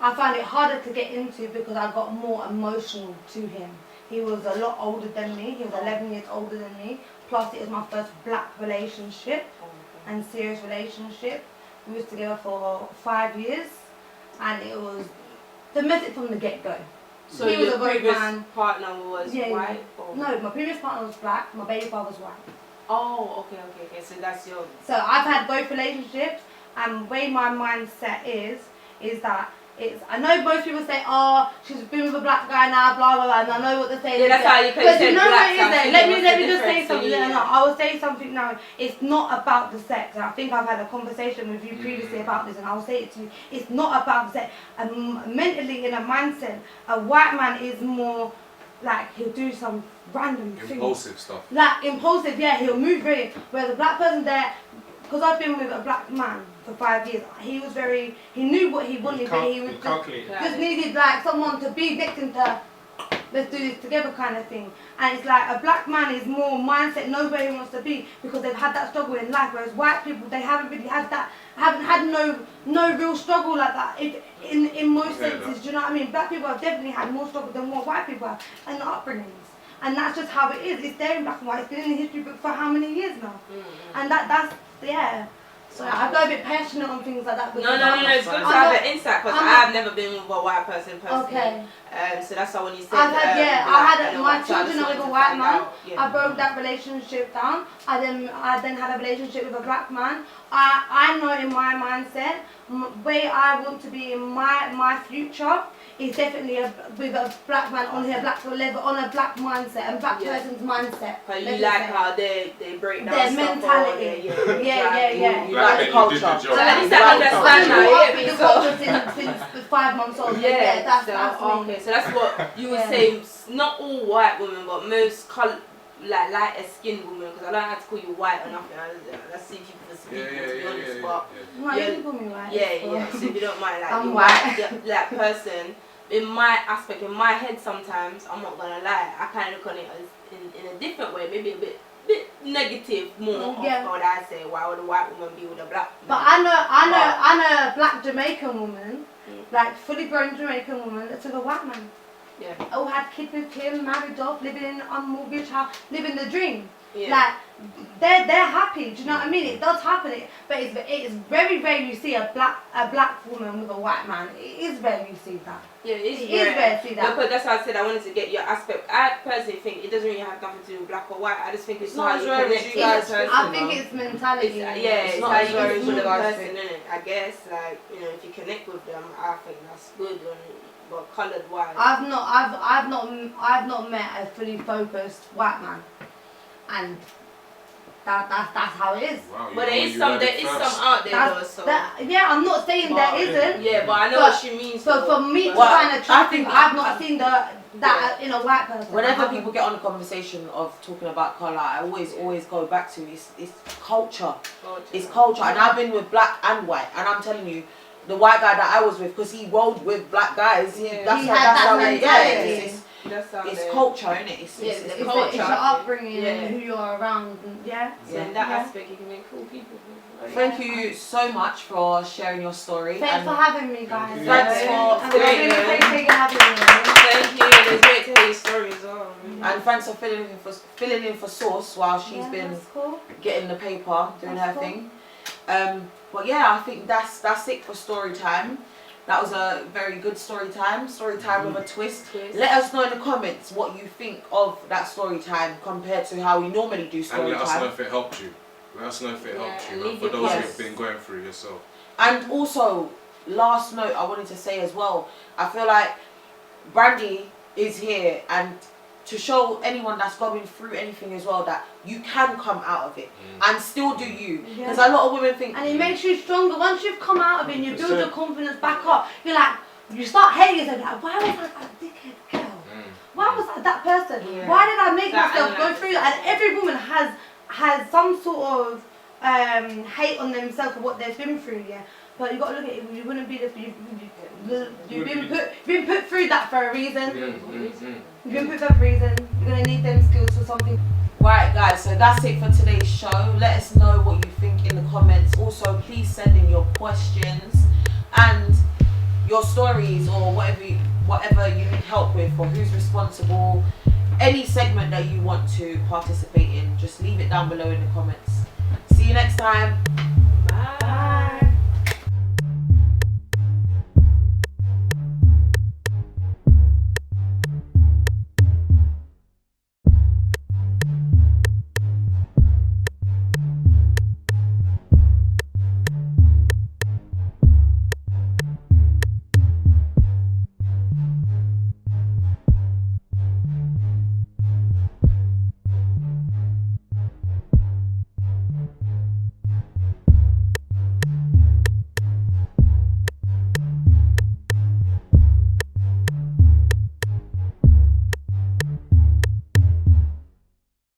I find it harder to get into because I got more emotional to him. He was a lot older than me. He was 11 years older than me. Plus it was my first black relationship and serious relationship. We was together for 5 years and it was domestic from the get-go. so he was your a good previous man. partner was white? Or? No, my previous partner was black, my baby father was white. Oh, okay. So that's your... So I've had both relationships, and the way my mindset is that I know most people say, oh, she's been with a black guy now, blah, blah, blah, and I know what they're saying. Yeah, that's how you can say say black. black. Let me just say something. Yeah. No, I will say something now. It's not about the sex. And I think I've had a conversation with you previously about this, and I'll say it to you. It's not about the sex. Mentally, in a mindset, a white man is more like he'll do some random thing. Impulsive stuff. Like impulsive, yeah, he'll move very. Whereas a black person there, because I've been with a black man for 5 years, he knew what he wanted, but he was just needed like someone to be next to him to, let's do this together kind of thing. And it's like a black man is more mindset, knows where he wants to be because they've had that struggle in life, whereas white people, they haven't really had that, haven't had no real struggle like that in most senses, do you know what I mean? Black people have definitely had more struggle than what white people have in the upbringings. And that's just how it is. It's there in black and white. It's been in the history book for how many years now? And that's yeah. So I go a bit passionate on things like that. No, it's good to have an insight because I've never been with a white person personally. Okay. So that's why when you said I had my children are with a white man. I broke that relationship down. I then had a relationship with a black man. I know in my mindset, way I want to be in my future is definitely with a black man on a black level, on a black mindset and black person's mindset. But you like how they break down their stuff mentality. Yeah. You like the culture. So at least I understand now. I've been the culture since 5 months old. Yeah, that's okay. me. So that's what you would say. Not all white women, but most like lighter skinned women, because I don't have to call you white or nothing. I see people as people, to be honest. But no, you can call me white. Yeah. So if you don't mind, like I'm white. That person. In my aspect, in my head, sometimes I'm not gonna lie. I kind of look on it as in a different way, maybe a bit negative more. Of what I say. Why would a white woman be with a black man? But I know a black Jamaican woman, like fully grown Jamaican woman that took a white man. Yeah. All had kids with him, married off, living in an unmortgaged house, living the dream. Yeah. Like they're happy. Do you know what I mean? It does happen. But it's very rare you see a black woman with a white man. It is rare you see that. Yeah, it is rare to see that. Because that's why I said I wanted to get your aspect. I personally think it doesn't really have nothing to do with black or white. I just think it's how you connect to that person. I think it's mentality. It's how you connect with the person, innit? I guess, like, you know, if you connect with them, I think that's good. But coloured wise, I've not met a fully focused white man, and that's how it is. Wow, But there is some out there though. So. I'm not saying there isn't. Yeah, but I know what she means. So for me to Well, find I think I've not seen that in a white person. Whenever people get on the conversation of talking about colour, I always go back to it's culture. It's culture, and I've been with black and white, and I'm telling you, the white guy that I was with, because he rolled with black guys, that's how it's culture, innit? It's culture. It's your upbringing and who you're around. So in that aspect, you can make cool people. Thank you so much for sharing your story. Thanks for having me, guys. Thanks for having me. Thank you. It's great to hear your story as well. And thanks for filling in for Source while she's been getting the paper, doing her thing. But yeah, I think that's it for story time. That was a very good story time with a twist. Let us know in the comments what you think of that story time compared to how we normally do story time. And let us know if it helped you. Let us know if it helped you, for those who have been going through yourself. And also, last note I wanted to say as well, I feel like Brandy is here and to show anyone that's going through anything as well that you can come out of it and still do you. Because a lot of women think... And it makes you stronger. Once you've come out of it and you build your confidence back up, you're like, you start hating yourself. Like, why was I that dickhead girl? Why was I that person? Why did I make myself go through that? And every woman has some sort of hate on themselves for what they've been through, But you got to look at it. You wouldn't be this. You've been put through that for a reason. You've been put for a reason. You're gonna need them skills for something. Right, guys. So that's it for today's show. Let us know what you think in the comments. Also, please send in your questions and your stories or whatever you need help with, or who's responsible. Any segment that you want to participate in, just leave it down below in the comments. See you next time.